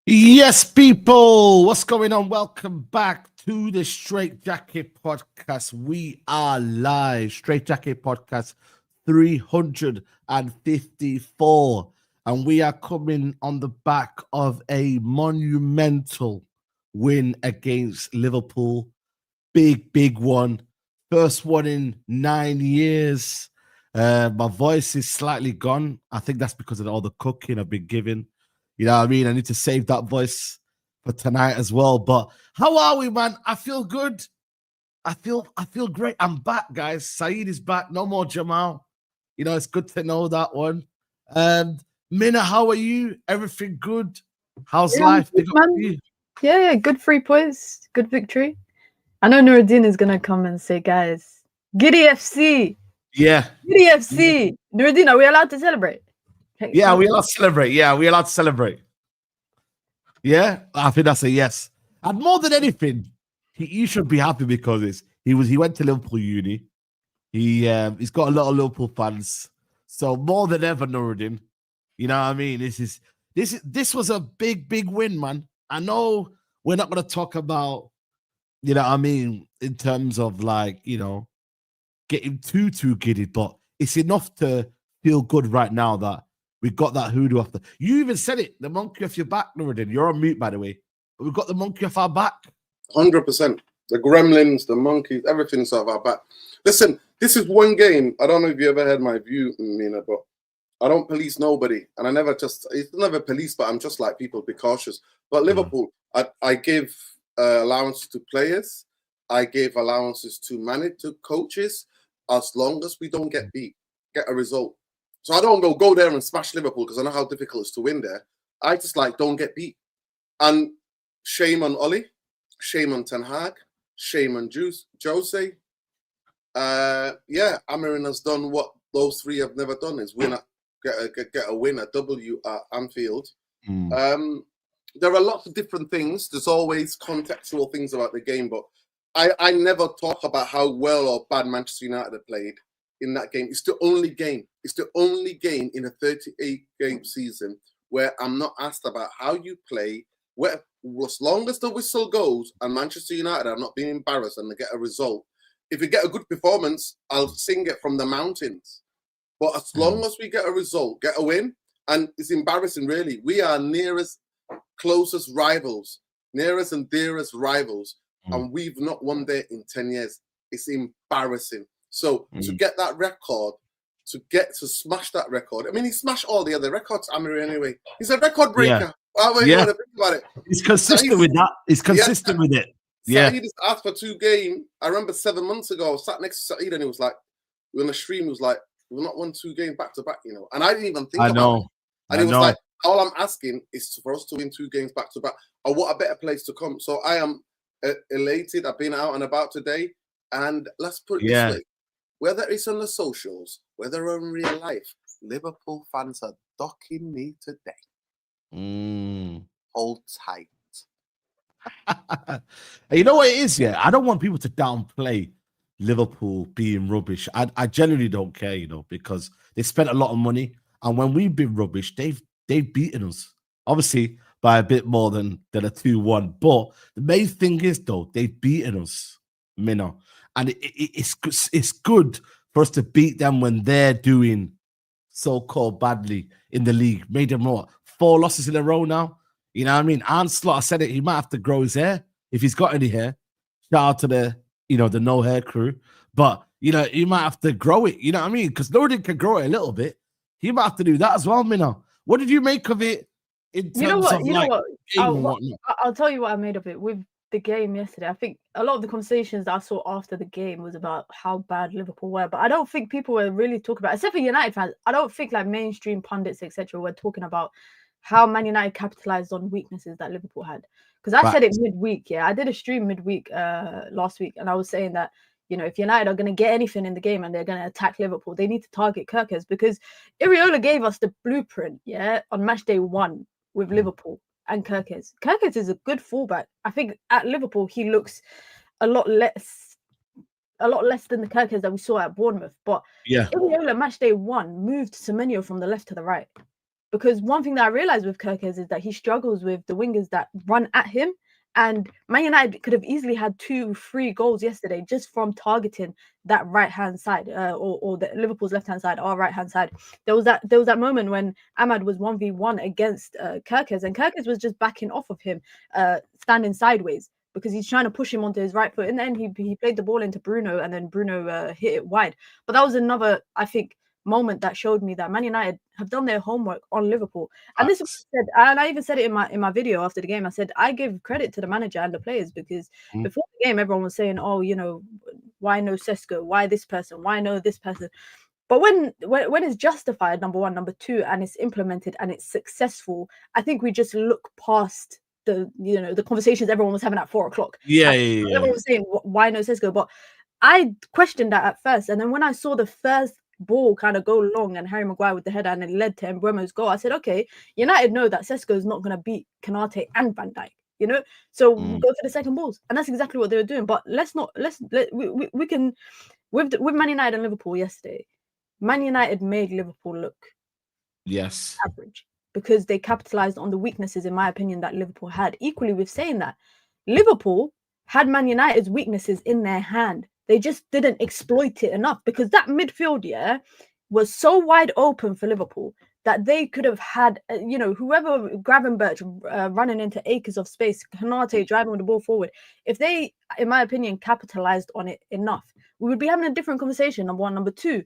Yes, people, what's going on? Welcome back to the Straightjacket podcast. We are live, Straightjacket podcast 354, and we are coming on the back of a monumental win against Liverpool. Big one. First one in 9 years. My voice is slightly gone. I think that's because of all the cooking I've been given. You know what I mean? I need to save that voice for tonight as well. But how are we, man? I feel good. I feel great. I'm back, guys. Saeed is back. No more Jamal. You know, it's good to know that one. And Mina, how are you? Everything good? How's life? Good, man. Yeah, good 3 points, good victory. I know Nuruddin is gonna come and say, guys, Giddy FC. Yeah. Giddy FC. Nuruddin, are we allowed to celebrate? Yeah, we allowed to celebrate. Yeah, we allowed to celebrate. Yeah, I think that's a yes. And more than anything, you should be happy because he went to Liverpool uni. He's got a lot of Liverpool fans. So more than ever, Nuruddin, you know what I mean? This was a big win, man. I know we're not gonna talk about, you know what I mean, in terms of like, you know, getting too giddy, but it's enough to feel good right now that we got that hoodoo off the. You even said it, the monkey off your back, Nuruddin. You're on mute, by the way. But we've got the monkey off our back. 100%. The gremlins, the monkeys, everything's off our back. Listen, this is one game. I don't know if you ever heard my view, Mina, but I don't police nobody. And it's never police, but I'm just like people, be cautious. But Liverpool, I give allowances to players. I gave allowances to coaches, as long as we don't get beat, get a result. So I don't go there and smash Liverpool because I know how difficult it is to win there. I just don't get beat. And shame on Ollie, shame on Ten Hag, shame on Jose. Amorim has done what those three have never done: is get a win, a W at Anfield. There are lots of different things. There's always contextual things about the game, but I never talk about how well or bad Manchester United have played in that game. It's the only game. It's the only game in a 38-game season where I'm not asked about how you play. Where, as long as the whistle goes and Manchester United are not being embarrassed and they get a result, if we get a good performance, I'll sing it from the mountains. But as long as we get a result, get a win, and it's embarrassing, really. We are closest rivals, nearest and dearest rivals, and we've not won there in 10 years. It's embarrassing. So to get that record, to smash that record, I mean, he smashed all the other records, Amorim, anyway. He's a record breaker. You want to think about it. He's consistent with that. He's consistent with it. Yeah. Saeed just asked for 2 games. I remember 7 months ago, I was sat next to Saeed and he was like, we were on the stream, he was like, we've not won 2 games back to back, you know. And I didn't even think about it. And he was like, all I'm asking is for us to win 2 games back to back. And what a better place to come. So I am elated. I've been out and about today. And let's put it this way. Whether it's on the socials, whether in real life, Liverpool fans are docking me today. Hold tight. You know what it is, yeah? I don't want people to downplay Liverpool being rubbish. I genuinely don't care, you know, because they spent a lot of money. And when we've been rubbish, they've beaten us. Obviously, by a bit more than a 2-1. But the main thing is, though, they've beaten us, Mina. And it's good for us to beat them when they're doing so-called badly in the league. Made them 4 losses in a row now. You know what I mean? Anslot, I said it, he might have to grow his hair if he's got any hair. Shout out to the no hair crew. But, you know, he might have to grow it. You know what I mean? Because Nordic can grow it a little bit. He might have to do that as well, Mina. What did you make of it in terms of I'll tell you what I made of it. With the game yesterday, I think a lot of the conversations that I saw after the game was about how bad Liverpool were, but I don't think people were really talking about, except for United fans, I don't think like mainstream pundits, etc., were talking about how Man United capitalized on weaknesses that Liverpool had. Because I said it midweek, I did a stream midweek last week, and I was saying that, you know, if United are going to get anything in the game and they're going to attack Liverpool, they need to target Kirkers, because Iriola gave us the blueprint, on match day 1 with Liverpool and Kirkers. Kirkers is a good fullback. I think at Liverpool he looks a lot less than the Kirkers that we saw at Bournemouth. But Iriola match day 1 moved Semenyo from the left to the right. Because one thing that I realized with Kirkes is that he struggles with the wingers that run at him. And Man United could have easily had 2-3 goals yesterday just from targeting that right-hand side, or the Liverpool's left-hand side, our right-hand side. There was that moment when Ahmad was 1v1 against Kirkes, and Kirkes was just backing off of him, standing sideways, because he's trying to push him onto his right foot. In the end, he played the ball into Bruno, and then Bruno hit it wide. But that was another, I think, moment that showed me that Man United have done their homework on Liverpool. And this is said, and I even said it in my video after the game. I said I give credit to the manager and the players, because before the game everyone was saying, oh, you know, why no Sesko, why this person, why no this person. But when it's justified, number one, number two, and it's implemented and it's successful, I think we just look past the, you know, the conversations everyone was having at 4 o'clock. Everyone was saying, why no Sesko? But I questioned that at first, and then when I saw the first ball kind of go long and Harry Maguire with the header and it led to Mbeumo's goal, I said, okay, United know that Sesko is not going to beat Konate and Van Dijk, you know, so we'll go for the second balls. And that's exactly what they were doing. But we can, with Man United and Liverpool yesterday, Man United made Liverpool look average, because they capitalized on the weaknesses, in my opinion, that Liverpool had. Equally with saying that, Liverpool had Man United's weaknesses in their hand. They just didn't exploit it enough, because that midfield, was so wide open for Liverpool that they could have had, you know, whoever, Gravenberch running into acres of space, Konate driving with the ball forward. If they, in my opinion, capitalized on it enough, we would be having a different conversation, number one. Number two,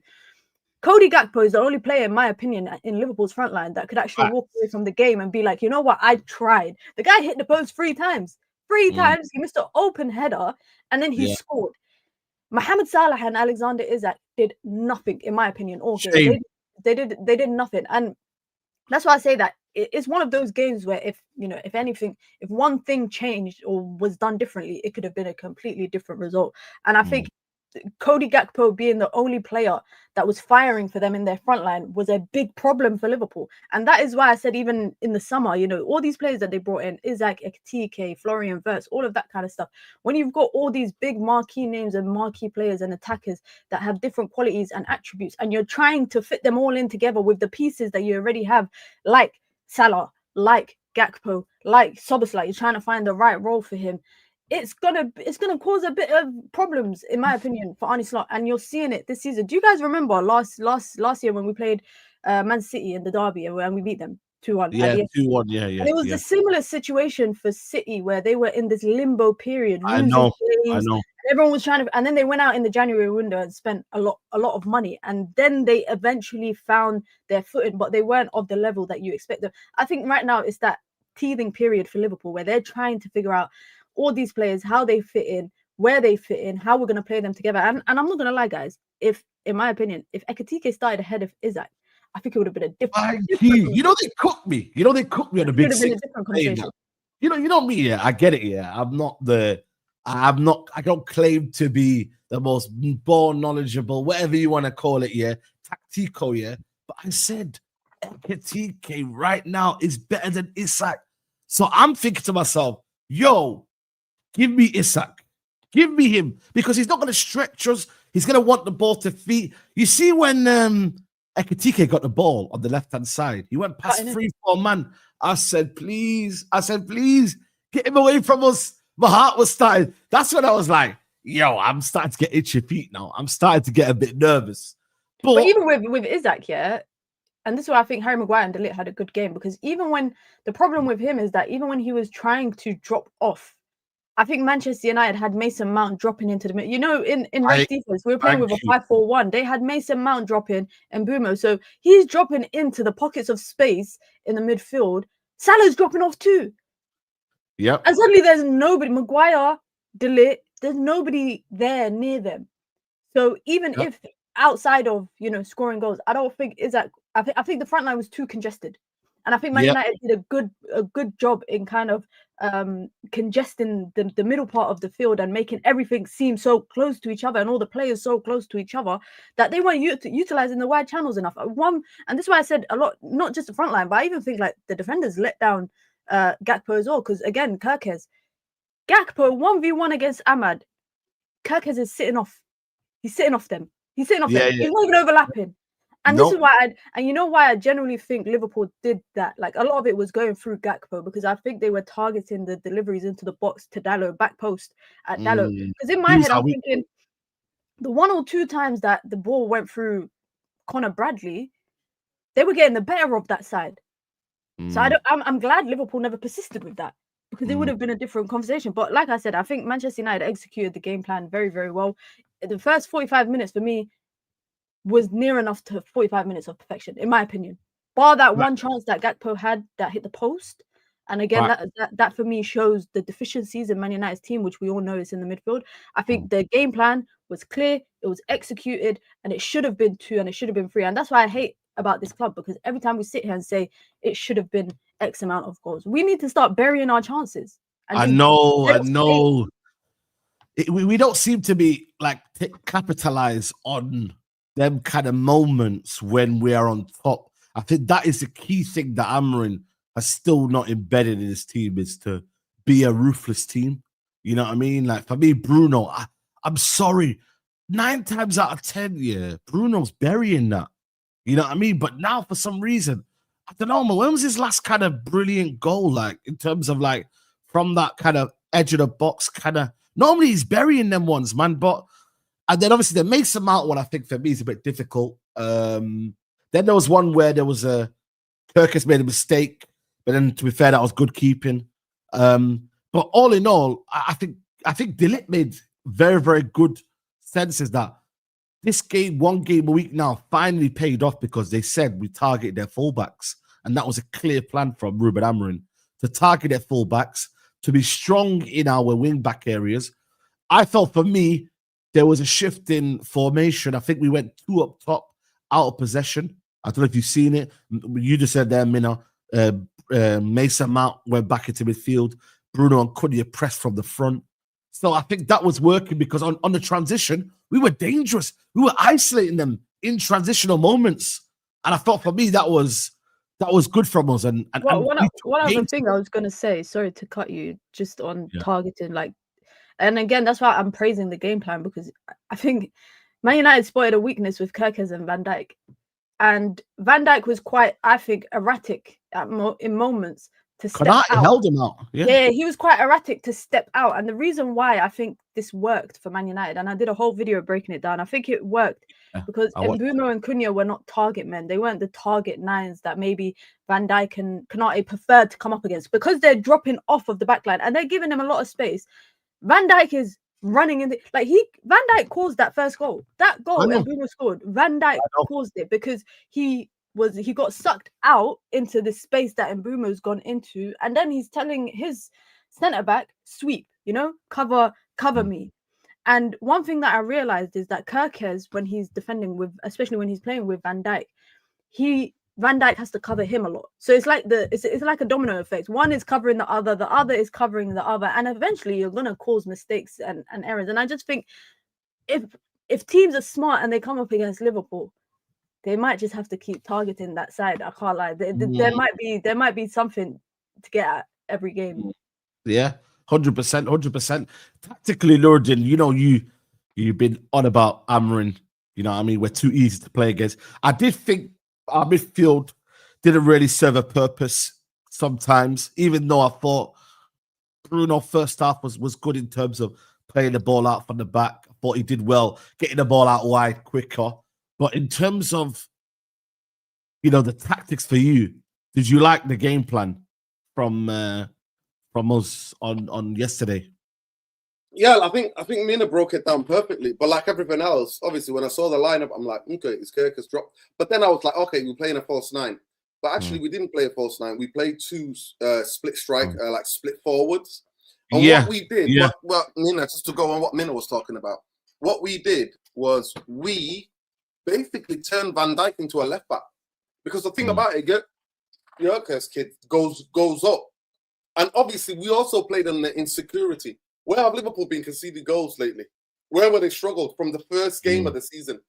Cody Gakpo is the only player, in my opinion, in Liverpool's front line that could actually walk away from the game and be like, you know what, I tried. The guy hit the post 3 times. 3 times, he missed an open header, and then he scored. Mohamed Salah and Alexander Isak did nothing, in my opinion, all game. They did nothing. And that's why I say that it's one of those games where, if, you know, if anything, if one thing changed or was done differently, it could have been a completely different result. And I think Cody Gakpo being the only player that was firing for them in their front line was a big problem for Liverpool. And that is why I said, even in the summer, you know, all these players that they brought in, Isak, Ekitike, Florian Wirtz, all of that kind of stuff. When you've got all these big marquee names and marquee players and attackers that have different qualities and attributes, and you're trying to fit them all in together with the pieces that you already have, like Salah, like Gakpo, like Szoboszlai, you're trying to find the right role for him. It's gonna cause a bit of problems, in my opinion, for Arne Slot, and you're seeing it this season. Do you guys remember last year when we played Man City in the derby and we beat them 2-1? Yeah, 2-1. Yeah. And it was a similar situation for City, where they were in this limbo period, I know. Everyone was trying to, and then they went out in the January window and spent a lot of money, and then they eventually found their footing, but they weren't of the level that you expect them. I think right now it's that teething period for Liverpool, where they're trying to figure out all these players, how they fit in, where they fit in, how we're going to play them together. And I'm not going to lie, guys, if, in my opinion, if Ekitike started ahead of Isak, I think it would have been a different you know, they cooked me. You know, they cooked me on the big six. You know me, yeah. I get it, yeah. I don't claim to be the most born knowledgeable, whatever you want to call it, yeah. Tactico, yeah. But I said Ekitike right now is better than Isak. So I'm thinking to myself, yo, give me Isak. Give me him, because he's not going to stretch us. He's going to want the ball to feet. You see, when Ekitike got the ball on the left-hand side, he went past 3-4 man. I said, please, get him away from us. My heart was starting. That's when I was like, yo, I'm starting to get itchy feet now. I'm starting to get a bit nervous. But even with Isak, yeah, and this is why I think Harry Maguire and De Ligt had a good game, because even when the problem with him is that even when he was trying to drop off, I think Manchester United had Mason Mount dropping into the middle. You know, in race defense, we were playing with a 5-4-1. They had Mason Mount dropping and Mbeumo. So he's dropping into the pockets of space in the midfield. Salah's dropping off too. Yeah. And suddenly there's nobody. Maguire, De Ligt, there's nobody there near them. So even if outside of, you know, scoring goals, I don't think I think the front line was too congested. And I think Man United did a good job in kind of congesting the middle part of the field and making everything seem so close to each other and all the players so close to each other that they weren't utilizing the wide channels enough. And this is why I said a lot, not just the front line, but I even think like the defenders let down Gakpo as well. Because again, Gakpo 1v1 against Ahmad. Kirkes is sitting off. He's sitting off them. He's sitting off them. He's not even overlapping. And this is why you know why I generally think Liverpool did that. Like a lot of it was going through Gakpo because I think they were targeting the deliveries into the box to Dalot, back post at Dalot. Because in my head, I'm thinking the 1 or 2 times that the ball went through Connor Bradley, they were getting the better of that side. So I'm glad Liverpool never persisted with that because it would have been a different conversation. But like I said, I think Manchester United executed the game plan very, very well. The first 45 minutes for me was near enough to 45 minutes of perfection, in my opinion. Bar that one chance that Gakpo had that hit the post. And again, that for me shows the deficiencies in Man United's team, which we all know is in the midfield. I think the game plan was clear, it was executed, and it should have been 2 and it should have been 3. And that's why I hate about this club, because every time we sit here and say it should have been X amount of goals, we need to start burying our chances. I know. We don't seem to be like capitalize on them kind of moments when we are on top. I think that is the key thing that Amorim has still not embedded in his team, is to be a ruthless team. You know what I mean? Like for me, Bruno, I'm sorry, 9 times out of 10, Bruno's burying that. You know what I mean? But now for some reason, I don't know, man, when was his last kind of brilliant goal? Like in terms of like from that kind of edge of the box kind of, normally he's burying them ones, man. But, and then obviously the Mason Mount one, I think for me is a bit difficult. Then there was one where there was Kirkus made a mistake, but then to be fair, that was good keeping. But all in all, I think Dilip made very, very good senses that this game, 1 game a week now, finally paid off because they said we target their fullbacks. And that was a clear plan from Ruben Amorim to target their fullbacks, to be strong in our wing-back areas. I felt for me, there was a shift in formation. I think we went 2 up top, out of possession. I don't know if you've seen it. You just said there, Minna. Mason Mount went back into midfield. Bruno and Cunha pressed from the front. So I think that was working because on the transition, we were dangerous. We were isolating them in transitional moments. And I thought for me, that was good from us. And one other thing I was going to say, sorry to cut you, just on targeting, like, and again, that's why I'm praising the game plan, because I think Man United spotted a weakness with Kirkus and Van Dijk. And Van Dijk was quite, I think, erratic in moments to step out. Held him out. Yeah, he was quite erratic to step out. And the reason why I think this worked for Man United, and I did a whole video breaking it down, I think it worked because Mbeumo and Cunha were not target men. They weren't the target 9s that maybe Van Dijk and Konate preferred to come up against, because they're dropping off of the back line and they're giving them a lot of space. Van Dijk is running in Van Dijk caused that first goal. That goal Mbeumo scored, Van Dijk caused it because he got sucked out into the space that Mbeumo's gone into, and then he's telling his centre back, sweep, cover me. And one thing that I realized is that Kirkus, when he's defending with, especially when he's playing with Van Dijk, Van Dijk has to cover him a lot. So it's like it's like a domino effect. One is covering the other is covering the other, and eventually you're gonna cause mistakes and errors. And I just think if teams are smart and they come up against Liverpool, they might just have to keep targeting that side. I can't lie. There might be something to get at every game. Yeah, 100%. Tactically, Nordin, you've been on about Amorim. You know what I mean? We're too easy to play against. I did think our midfield didn't really serve a purpose sometimes, even though I thought Bruno first half was good in terms of playing the ball out from the back. I thought he did well, getting the ball out wide quicker. But in terms of, the tactics for you, did you like the game plan from us on yesterday? Yeah, I think Mina broke it down perfectly. But like everything else, obviously, when I saw the lineup, I'm like, okay, it's Kirkus dropped. But then I was like, okay, we're playing a false 9. But actually, we didn't play a false 9. We played 2 split strike, like split forwards. And what we did, Mina, just to go on what Mina was talking about, what we did was we basically turned Van Dijk into a left back. Because the thing about it, Kirkus kid goes up. And obviously, we also played on the insecurity. Where have Liverpool been conceding goals lately? Where were they struggled from the first game of the season?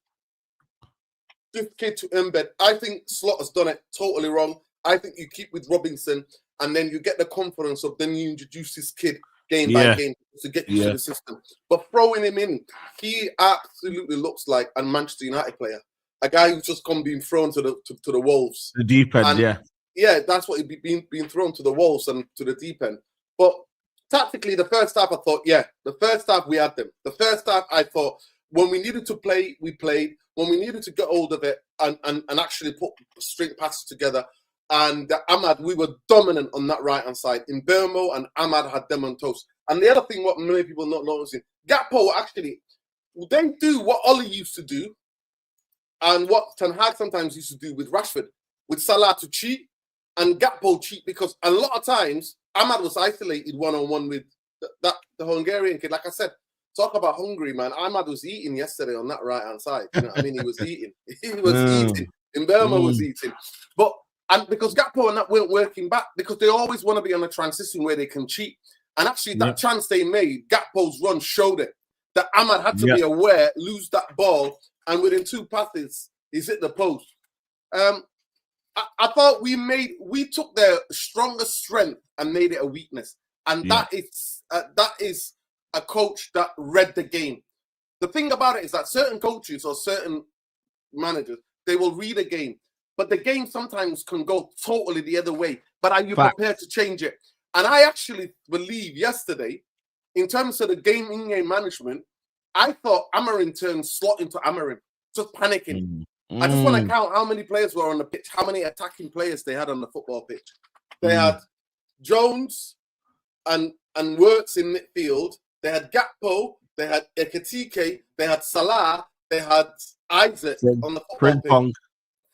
This kid to embed. I think Slot has done it totally wrong. I think you keep with Robinson, and then you get the confidence of then you introduce this kid game by game to get you to the system. But throwing him in, he absolutely looks like a Manchester United player. a guy who's just being thrown to the wolves. The deep end, yeah, that's what he'd being thrown to the wolves and to the deep end. But tactically, the first half, I thought, the first half we had them. The first half, I thought, when we needed to play, we played. When we needed to get hold of it and actually put string passes together, and Ahmad, we were dominant on that right-hand side. In Burmo, and Ahmad had them on toast. And the other thing, what many people not noticing, Gakpo actually, they do what Ollie used to do, and what Ten Hag sometimes used to do with Rashford, with Salah to cheat, and Gakpo cheat, because a lot of times Ahmad was isolated one-on-one with the Hungarian kid. Like I said, talk about hungry, man. Ahmad was eating yesterday on that right-hand side. You know what I mean? He was eating. He was eating. Mbeumo was eating. And because Gakpo and that weren't working back, because they always want to be on a transition where they can cheat. And actually, that chance they made, Gakpo's run showed it, that Ahmad had to be aware, lose that ball, and within 2 passes, he's hit the post. I thought we took their strongest strength and made it a weakness. And that is a coach that read the game. The thing about it is that certain coaches or certain managers, they will read a game, but the game sometimes can go totally the other way. But are you prepared to change it? And I actually believe yesterday, in terms of the in-game management, I thought Amorim turned Slot into Amorim, just panicking. I just want to count how many players were on the pitch, how many attacking players they had on the football pitch. They had Jones and Wirtz in midfield. They had Gakpo, they had Ekitike, they had Salah, they had Isaac on the football pitch.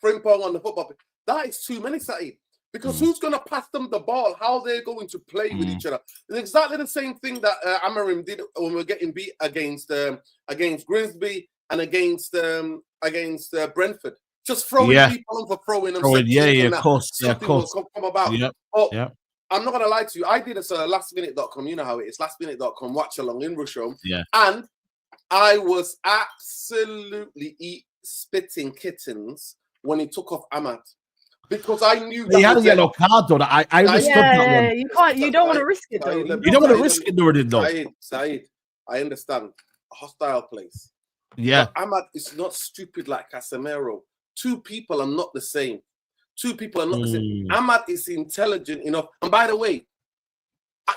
Frimpong on the football pitch. That is too many, Saeed. Because who's going to pass them the ball? How they're going to play with each other? It's exactly the same thing that Amorim did when we were getting beat against Grimsby and against Brentford. Just throwing people on for throwing them. Of course. Will come about. I'm not going to lie to you. I did this lastminute.com. You know how it is. Lastminute.com, watch along in Rusholm. Yeah. And I was absolutely spitting kittens when he took off Ahmad. Because I knew that he had a yellow card, though. I understood that one. You don't want to risk it, though. You don't want to risk it, though. Saeed, I understand. A hostile place. Yeah. But Ahmad is not stupid like Casemiro. 2 people are not the same. 2 people are not the same. Ahmad is intelligent enough. And by the way,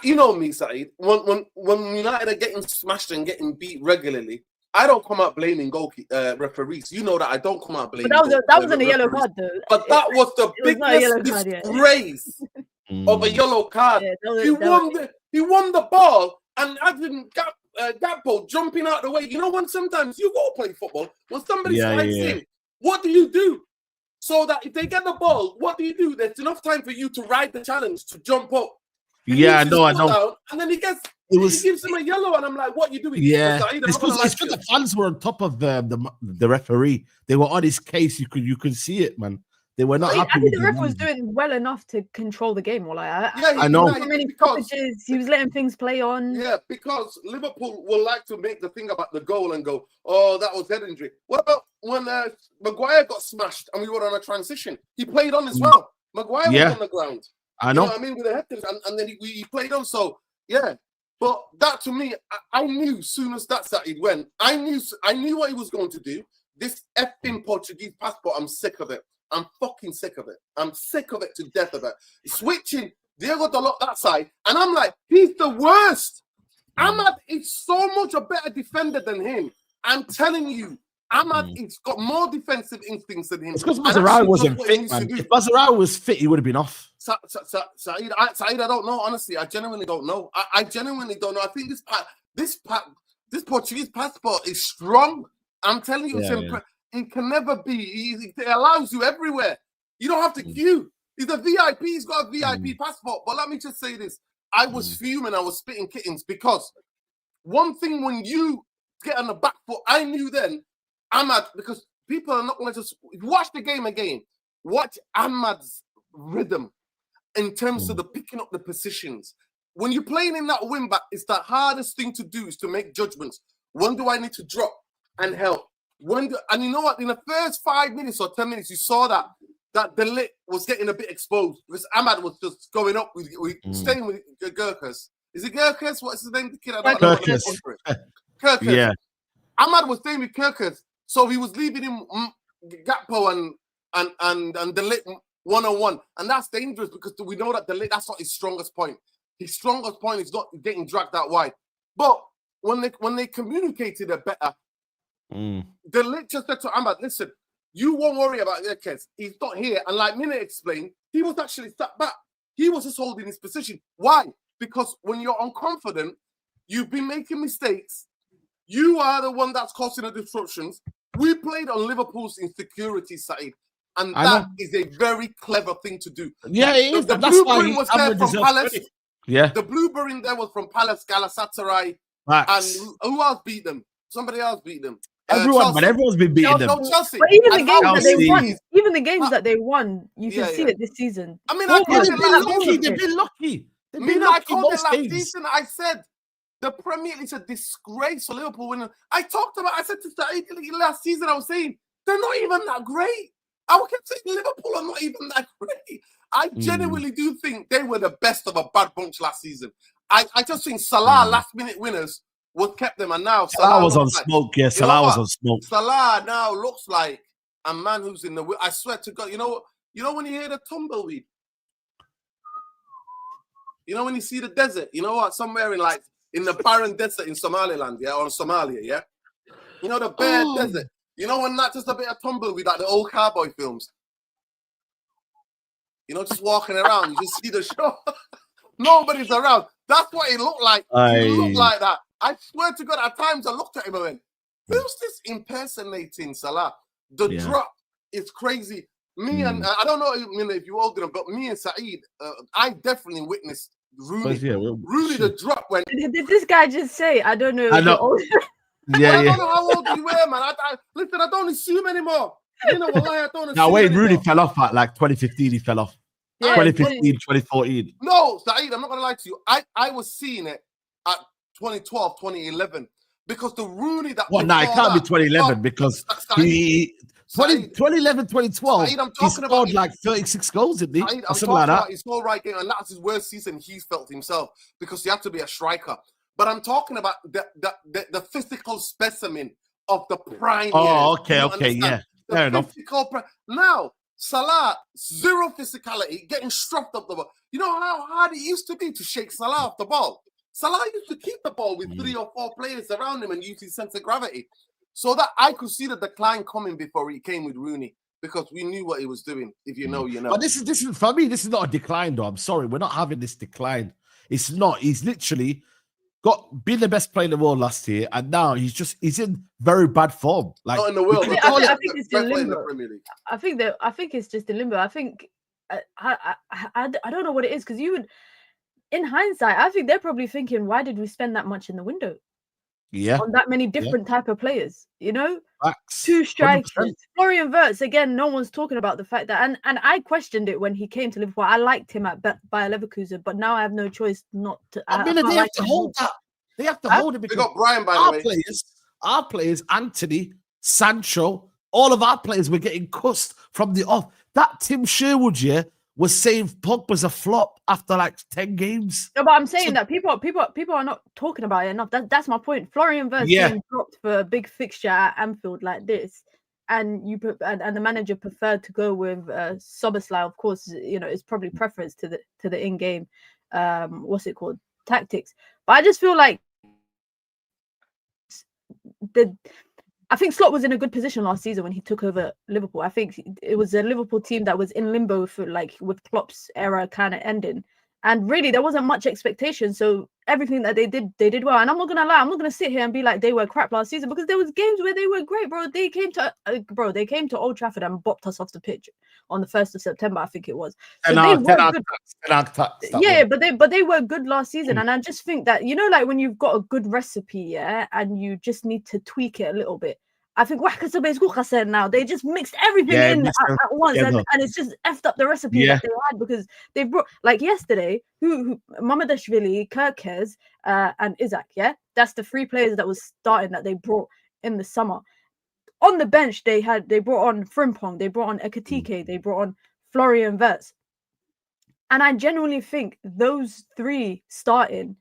you know me, Saeed. When United are getting smashed and getting beat regularly, I don't come out blaming referees. You know that I don't come out blaming. But that wasn't a yellow card, though. But that was the biggest disgrace of a yellow card. Yeah, he won the ball, and I didn't Gakpo jumping out the way. You know, when sometimes you go play football, when somebody slides in, what do you do? So that if they get the ball, what do you do? There's enough time for you to ride the challenge, to jump up. I know. And then he gives him a yellow, and I'm like, what are you doing? Yeah, it's because the fans were on top of the referee. They were on his case. You could see it, man. They were not happy. I think the ref was doing well enough to control the game. I know. He was letting things play on. Yeah, because Liverpool will like to make the thing about the goal and go, oh, that was head injury. What about when Maguire got smashed and we were on a transition? He played on as well. Maguire was on the ground. I know. You know what I mean? With the head, and then he played on. So, yeah. But that, to me, I knew as soon as that started went, I knew what he was going to do. This effing Portuguese passport, I'm sick of it. I'm fucking sick of it. I'm sick of it to death of it. Switching Diego Dalot that side, and I'm like, he's the worst. Ahmad is so much a better defender than him. I'm telling you, Ahmad has got more defensive instincts than him. It's because Mazraoui wasn't fit, man. If Mazraoui was fit, he would have been off. Saeed, I don't know. Honestly, I genuinely don't know. I genuinely don't know. I think this Portuguese passport is strong. I'm telling you, it can never be. It allows you everywhere. You don't have to queue. He's a VIP. He's got a VIP passport. But let me just say this. I was fuming. I was spitting kittens because one thing, when you get on the back foot, I knew then Ahmad, because people are not going to just watch the game again. Watch Ahmad's rhythm in terms of the picking up the positions. When you're playing in that wing back, it's the hardest thing to do is to make judgments. When do I need to drop and help? And you know what? In the first 5 minutes or 10 minutes, you saw that De Ligt was getting a bit exposed because Ahmad was just going up with staying with Gurkas. Is it Gurkas? What's his name? The kid, I don't know. Gurkas. Yeah. Ahmad was staying with Gurkas, so he was leaving him Gakpo and De Ligt 1-on-1, and that's dangerous because we know that De Ligt, that's not his strongest point. His strongest point is not getting dragged that wide. But when they communicated it better, De Ligt just said to Ahmad, listen, you won't worry about Yerkes. He's not here. And like Mina explained, he was actually sat back. He was just holding his position. Why? Because when you're unconfident, you've been making mistakes. You are the one that's causing the disruptions. We played on Liverpool's insecurity side, and that is a very clever thing to do. Yeah, it is. The blueprint was there from Palace. Yeah. The blueprint there was from Palace, Galatasaray, and who else beat them? Somebody else beat them. Everyone's been beating them. Chelsea. But even the games that they won, that they won, you can see it this season. I mean, they've been lucky. I called it last season. I said the Premier League is a disgrace for Liverpool winning. I said to Saeed last season, I was saying they're not even that great. I kept saying Liverpool are not even that great. I genuinely do think they were the best of a bad bunch last season. I just think Salah last-minute winners what kept them, and now Salah was on smoke. Yeah, Salah was on smoke. Salah now looks like a man who's in the. I swear to God, you know when you hear the tumbleweed, you know when you see the desert, you know what? Somewhere in the barren desert in Somaliland, yeah, or Somalia, yeah. You know the bare desert. You know when not just a bit of tumbleweed like the old cowboy films. You know, just walking around, you just see the show. Nobody's around. That's what it looked like. It looked like that. I swear to God, at times I looked at him and went, who's this impersonating Salah? The drop is crazy. Me and I don't know if you all gonna, but me and Saeed, I definitely witnessed Rooney. Rooney, the drop when. Did this guy just say, I don't know? I know. I don't know how old you were, man. Listen, I don't assume anymore. You know what? I don't assume. Now, wait, Rooney fell off at like 2015. He fell off. Yeah, 2015, 2014. No, Saeed, I'm not gonna lie to you. I was seeing it at 2012, 2011 because the Rooney that. Well, no, it can't be 2011 because he. 2011, 2012, Saeed, he scored like 36 goals, didn't he? Saeed, I'm talking about his whole right game, and that's his worst season he's felt himself because he had to be a striker. But I'm talking about the physical specimen of the prime. Oh, okay, yeah. Fair enough. Now, Salah, zero physicality, getting strapped up the ball. You know how hard it used to be to shake Salah off the ball? Salah used to keep the ball with 3 or 4 players around him and use his sense of gravity. So that I could see the decline coming before he came with Rooney because we knew what he was doing. If you know, you know. But this is for me, this is not a decline, though. I'm sorry. We're not having this decline. It's not. He's literally been the best player in the world last year, and now he's in very bad form. Like not in the world. I think it's in limbo. I think it's just in limbo. I think I don't know what it is because in hindsight, I think they're probably thinking, why did we spend that much in the window? Yeah, on that many different type of players, you know, Facts. 2 strikers. 100%. Florian Wirtz again. No one's talking about the fact that, and I questioned it when he came to Liverpool. I liked him at Bayer Leverkusen, but now I have no choice not to. I mean, they have to hold that. They have to hold it because we got Brian, by the way. Our players, Anthony, Sancho, all of our players were getting cussed from the off. That Tim Sherwood was saying Pogba's a flop after like 10 games. No, but I'm saying that people are not talking about it enough. That's my point. Florian Wirtz being dropped for a big fixture at Anfield like this, and the manager preferred to go with Soboslai. Of course, you know, it's probably preference to the in-game tactics. But I just feel like I think Slot was in a good position last season when he took over Liverpool. I think it was a Liverpool team that was in limbo for with Klopp's era kind of ending. And really, there wasn't much expectation. So everything that they did well. And I'm not going to lie, I'm not going to sit here and be like they were crap last season because there was games where they were great, bro. They came to Old Trafford and bopped us off the pitch on the 1st of September, I think it was. So but they were good last season. And I just think that, you know, like when you've got a good recipe, and you just need to tweak it a little bit. I think now they just mixed everything in at once, and it's just effed up the recipe that they had because they brought, like yesterday, who Mamadashvili, Kirkes, and Isaac. Yeah, that's the 3 players that was starting that they brought in the summer. On the bench, they brought on Frimpong, they brought on Ekatike, they brought on Florian Wirtz, and I genuinely think those 3 starting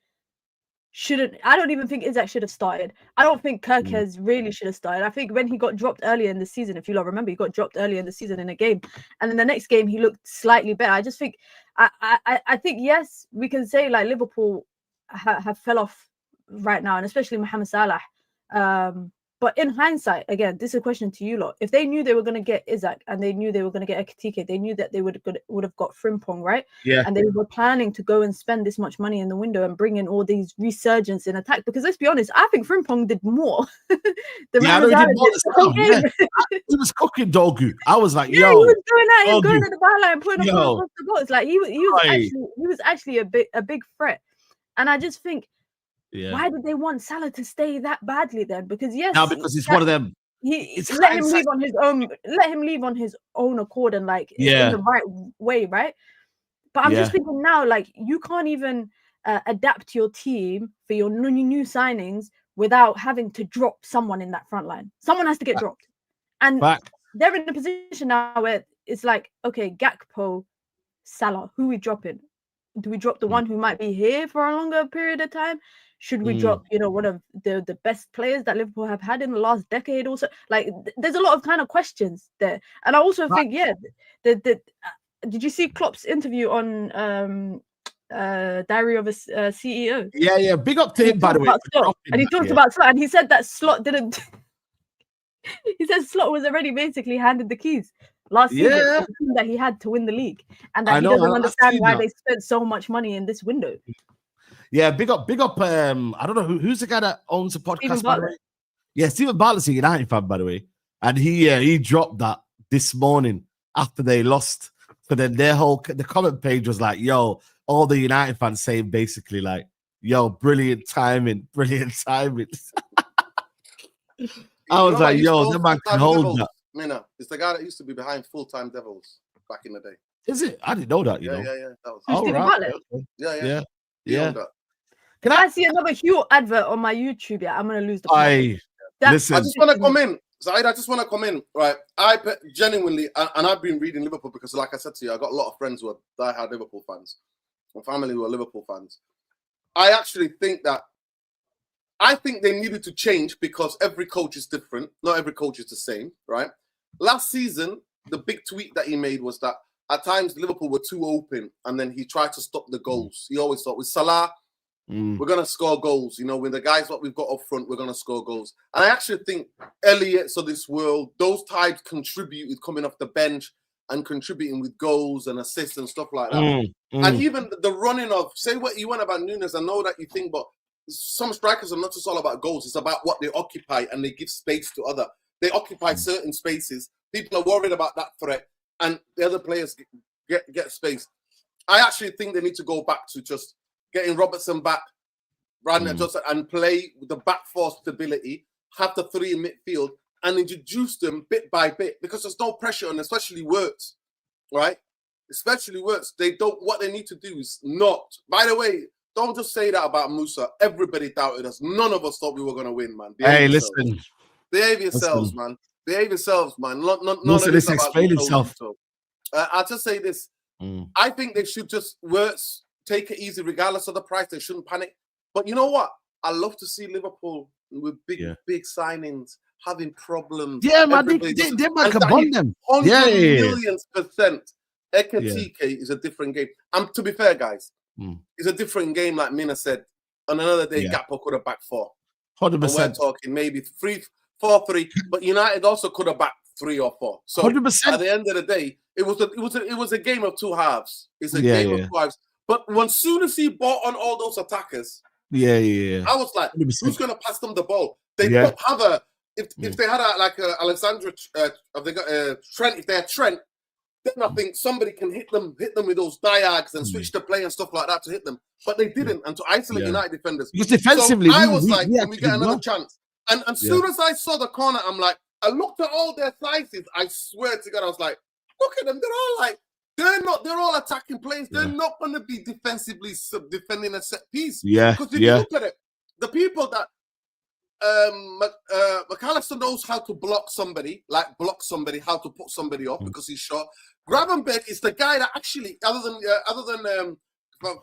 I don't even think Isak should have started. I don't think Kerkez really should have started. I think when he got dropped earlier in the season, if you lot remember, he got dropped earlier in the season in a game, and then the next game he looked slightly better. I just think, I think yes, we can say like Liverpool have fell off right now, and especially Mohamed Salah. But in hindsight, again, this is a question to you lot. If they knew they were going to get Isak and they knew they were going to get Ekitike, they knew that they would have got Frimpong, right? Yeah. And they were planning to go and spend this much money in the window and bring in all these resurgence in attack. Because let's be honest, I think Frimpong did more. He was cooking Dogu. I was like, yeah, yo, he was going at him, going at the byline, putting Yo. up the box. Like he was actually a big threat. And I just think, why did they want Salah to stay that badly then? Because because it's one of them. Let him leave on his own accord and like in the right way, right? But I'm just thinking now, like you can't even adapt your team for your new signings without having to drop someone in that front line. Someone has to get dropped, and they're in a position now where it's like, okay, Gakpo, Salah, who we dropping? Do we drop the one who might be here for a longer period of time? Should we drop, one of the best players that Liverpool have had in the last decade? Also, like, there's a lot of kind of questions there, and I also think, did you see Klopp's interview on Diary of a CEO? Yeah, big up to him, by the way. And he talked about Slot, and he said that Slot didn't. He said Slot was already basically handed the keys last season that he had to win the league, and that he doesn't understand why they spent so much money in this window. Yeah, big up. I don't know who's the guy that owns the podcast, by the way. Yeah, Stephen Bartlett's a United fan, by the way, and he dropped that this morning after they lost. So then the comment page was like, "Yo," all the United fans saying basically like, "Yo, brilliant timing." I was like, "Yo, that man can hold that." Mina, it's the guy that used to be behind Full-Time Devils back in the day. Is it? I didn't know that. You know. Yeah. That was Stephen Bartlett. Yeah. Can I see another Hugh advert on my YouTube? Yeah, I'm gonna lose the plot. Listen, I just want to come in. Zaid, I just want to come in. Right. I genuinely, and I've been reading Liverpool because, like I said to you, I got a lot of friends who are diehard Liverpool fans, and family who are Liverpool fans. I actually think they needed to change because every coach is different. Not every coach is the same, right? Last season, the big tweet that he made was that at times Liverpool were too open, and then he tried to stop the goals. He always thought with Salah, we're going to score goals. With the guys what we've got up front, we're going to score goals. And I actually think Elliott's of this world, those types contributed coming off the bench and contributing with goals and assists and stuff like that. And even the running of, say what you want about Nunes, I know that you think, but some strikers are not just all about goals. It's about what they occupy, and they give space to other. They occupy certain spaces. People are worried about that threat, and the other players get space. I actually think they need to go back to just getting Robertson back, and play with the back four stability, have the three in midfield, and introduce them bit by bit, because there's no pressure on, especially Wirtz, right? Especially Wirtz. What they need to do is not. By the way, don't just say that about Musa. Everybody doubted us. None of us thought we were going to win, man. Behave yourselves, man. Behave yourselves, man. Musa, let's explain himself. I'll just say this. I think they should just Wirtz, take it easy regardless of the price. They shouldn't panic. But you know what? I love to see Liverpool with big signings having problems. Yeah, man. They can bond them. 100 million%. Ekitike is a different game. To be fair, guys, it's a different game, like Mina said. On another day, Gakpo could have backed 4. 100%. And we're talking maybe 4-3, but United also could have backed 3 or 4. So 100%. At the end of the day, it was a game of two halves. It's a game of two halves. But soon as he bought on all those attackers, I was like, 100%. Who's going to pass them the ball? They don't have if they had Alexandra, if they got Trent, if they had Trent, then I think somebody can hit them with those diags and switch the play and stuff like that to hit them. But they didn't, and to isolate United defenders. Because defensively, so I was like, can we get another chance? And as soon as I saw the corner, I'm like, I looked at all their sizes. I swear to God, I was like, look at them. They're all attacking players. They're not going to be defensively defending a set piece. Because if you look at it, the people that McAllister knows how to block somebody, how to put somebody off because he's short. Gravenberch is the guy that actually, other than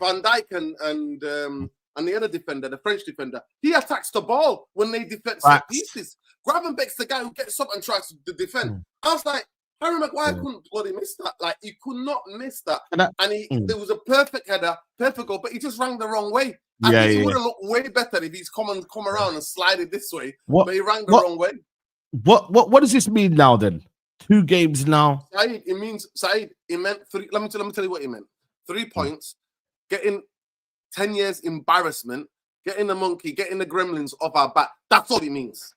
Van Dijk and and the other defender, the French defender, he attacks the ball when they defend set pieces. Gravenbeck's the guy who gets up and tries to defend. I was like, Harry Maguire couldn't bloody miss that. Like, he could not miss that. And there was a perfect header, perfect goal, but he just rang the wrong way. I think he would have looked way better if he's come around and slided this way. But he rang the wrong way. What does this mean now then? 2 games now. Saeed, it meant 3. Let me tell you what it meant. 3 points, getting 10 years embarrassment, getting the monkey, getting the gremlins off our back. That's all it means.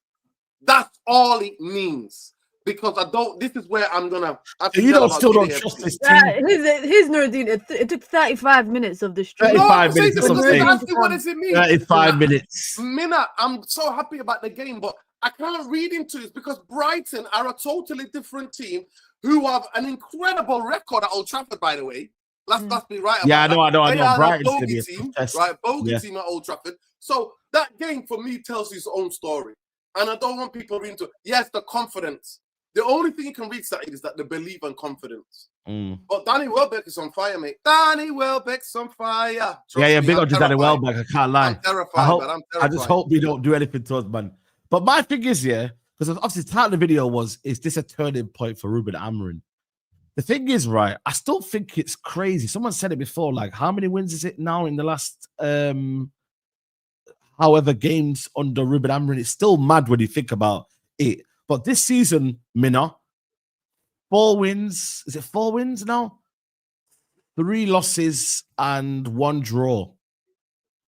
That's all it means. Because this is where I'm gonna. You still don't trust this team. Here's Nuruddin. It took 35 minutes of the stream. 35 minutes. What does it mean? 35 minutes. Mina, I'm so happy about the game, but I can't read into this because Brighton are a totally different team who have an incredible record at Old Trafford, by the way. Let's be right about I know. Brighton's going to be a team, right? Bogey team at Old Trafford. So that game, for me, tells its own story. And I don't want people reading into it. Yes, the confidence. The only thing you can read that is that the belief and confidence. But Danny Welbeck is on fire, mate. Danny Welbeck's on fire. Big up to Danny Welbeck. I can't lie. I'm terrified. I just hope we don't do anything to us, man. But my thing is, because obviously the title of the video is this a turning point for Ruben Amorim? The thing is, right, I still think it's crazy. Someone said it before, like, how many wins is it now in the last however games under Ruben Amorim? It's still mad when you think about it. But this season, Minna, 4 wins. Is it 4 wins now? 3 losses and 1 draw.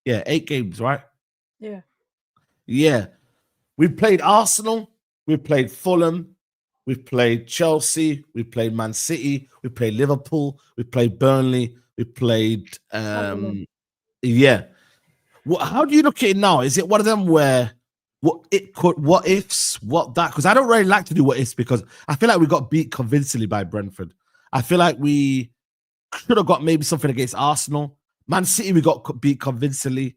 Yeah, 8 games, right? Yeah. We've played Arsenal. We've played Fulham. We've played Chelsea. We played Man City. We played Liverpool. We played Burnley. We played, How do you look at it now? Is it one of them where what ifs, what that? Because I don't really like to do what ifs because I feel like we got beat convincingly by Brentford. I feel like we should have got maybe something against Arsenal. Man City, we got beat convincingly.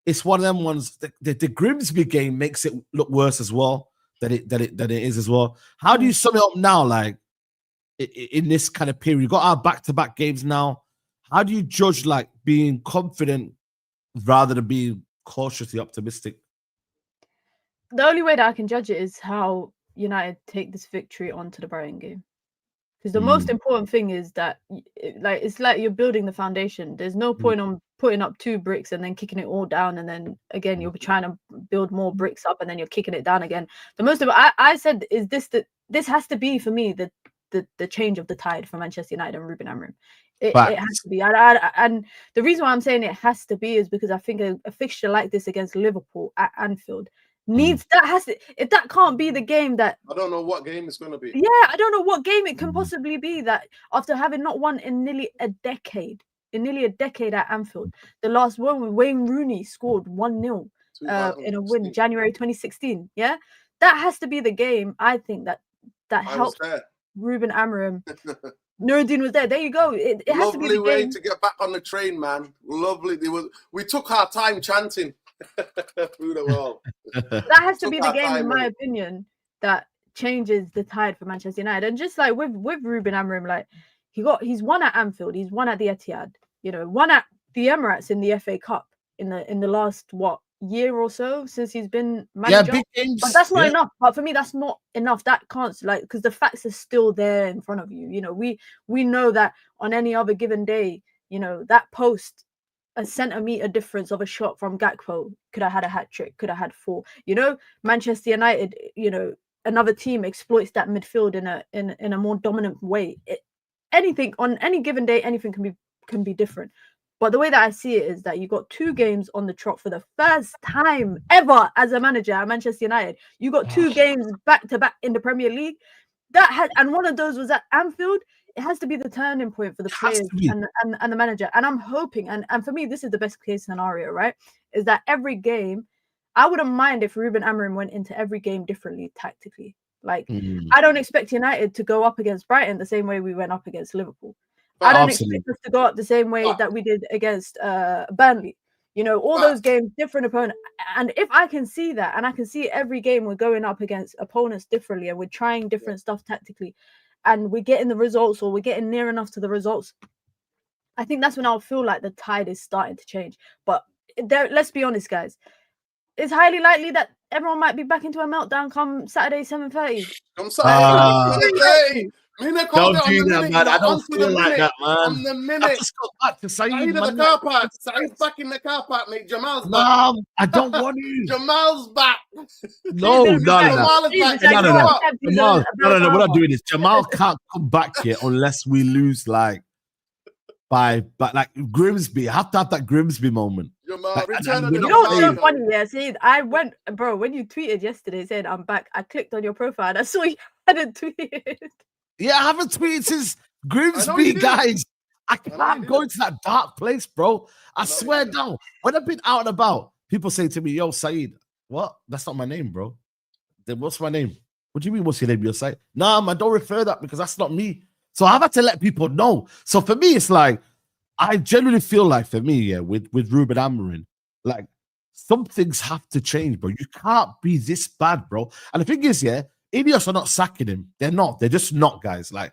It's one of them ones. The Grimsby game makes it look worse as well than it is as well. How do you sum it up now? Like in this kind of period, you got our back-to-back games now. How do you judge like being confident rather than being cautiously optimistic? The only way that I can judge it is how United take this victory onto the Brighton game. Because the most important thing is that, it's like you're building the foundation. There's no point on putting up 2 bricks and then kicking it all down, and then again you're trying to build more bricks up, and then you're kicking it down again. The most of I said is this has to be for me the change of the tide for Manchester United and Ruben Amorim. It has to be, and the reason why I'm saying it has to be is because I think a fixture like this against Liverpool at Anfield if that can't be the game that I don't know what game it's going to be. Yeah, I don't know what game it can possibly be that after having not won in nearly a decade at Anfield. The last one when Wayne Rooney scored 1-0 in a win, January 2016. Yeah, that has to be the game. I think that helped Ruben Amorim. Nuruddin was there. There you go. It has to be the way game. to get back on the train, man. Lovely. We took our time chanting. Through the wall. That has to be the game, in my opinion, that changes the tide for Manchester United. And just like with Ruben Amorim, like he's won at Anfield, he's won at the Etihad, won at the Emirates in the FA Cup in the last year or so since he's been manager. Big games. But that's not enough. But for me, that's not enough. That can't because the facts are still there in front of you. We know that on any other given day, that post. A centimetre difference of a shot from Gakpo could have had a hat-trick, could have had 4. Manchester United, another team exploits that midfield in a more dominant way. Anything on any given day, anything can be different. But the way that I see it is that you got 2 games on the trot for the first time ever as a manager at Manchester United. You got 2 games back to back in the Premier League. And one of those was at Anfield. It has to be the turning point for the players and the manager. And I'm hoping, and for me, this is the best case scenario, right? Is that every game, I wouldn't mind if Ruben Amorim went into every game differently tactically. Like, I don't expect United to go up against Brighton the same way we went up against Liverpool. I don't expect us to go up the same way that we did against Burnley. All those games, different opponent. And if I can see that, and I can see every game we're going up against opponents differently, and we're trying different stuff tactically, and we're getting the results, or we're getting near enough to the results, I think that's when I'll feel like the tide is starting to change. But let's be honest, guys. It's highly likely that everyone might be back into a meltdown come Saturday 7:30. Come Saturday. Don't do that, man. I don't feel like that, man. On the minute. I just got back to Saeed, Saeed in the car park. Saeed's back in the car park, mate. Jamal's back. No, I don't want you. Jamal's back. No. Jamal is back. No, we're not doing this. Jamal can't come back here unless we lose like Grimsby. I have to have that Grimsby moment. Jamal, what's so funny? Yeah, see, I went, bro, when you tweeted yesterday saying I'm back, I clicked on your profile and I saw you hadn't tweeted. Yeah, I haven't tweeted since Grimsby, guys. I can't go into that dark place, bro. I swear down. When I've been out and about, people say to me, yo, Saeed, what? That's not my name, bro. Then what's my name? What do you mean, what's your name? Your site? Nah, man, don't refer that because that's not me. So I've had to let people know. So for me, it's like, I genuinely feel like for me, yeah, with Ruben Amorim, like some things have to change, bro. You can't be this bad, bro. And the thing is, yeah, Ineos are not sacking him. They're not. They're just not, guys. Like,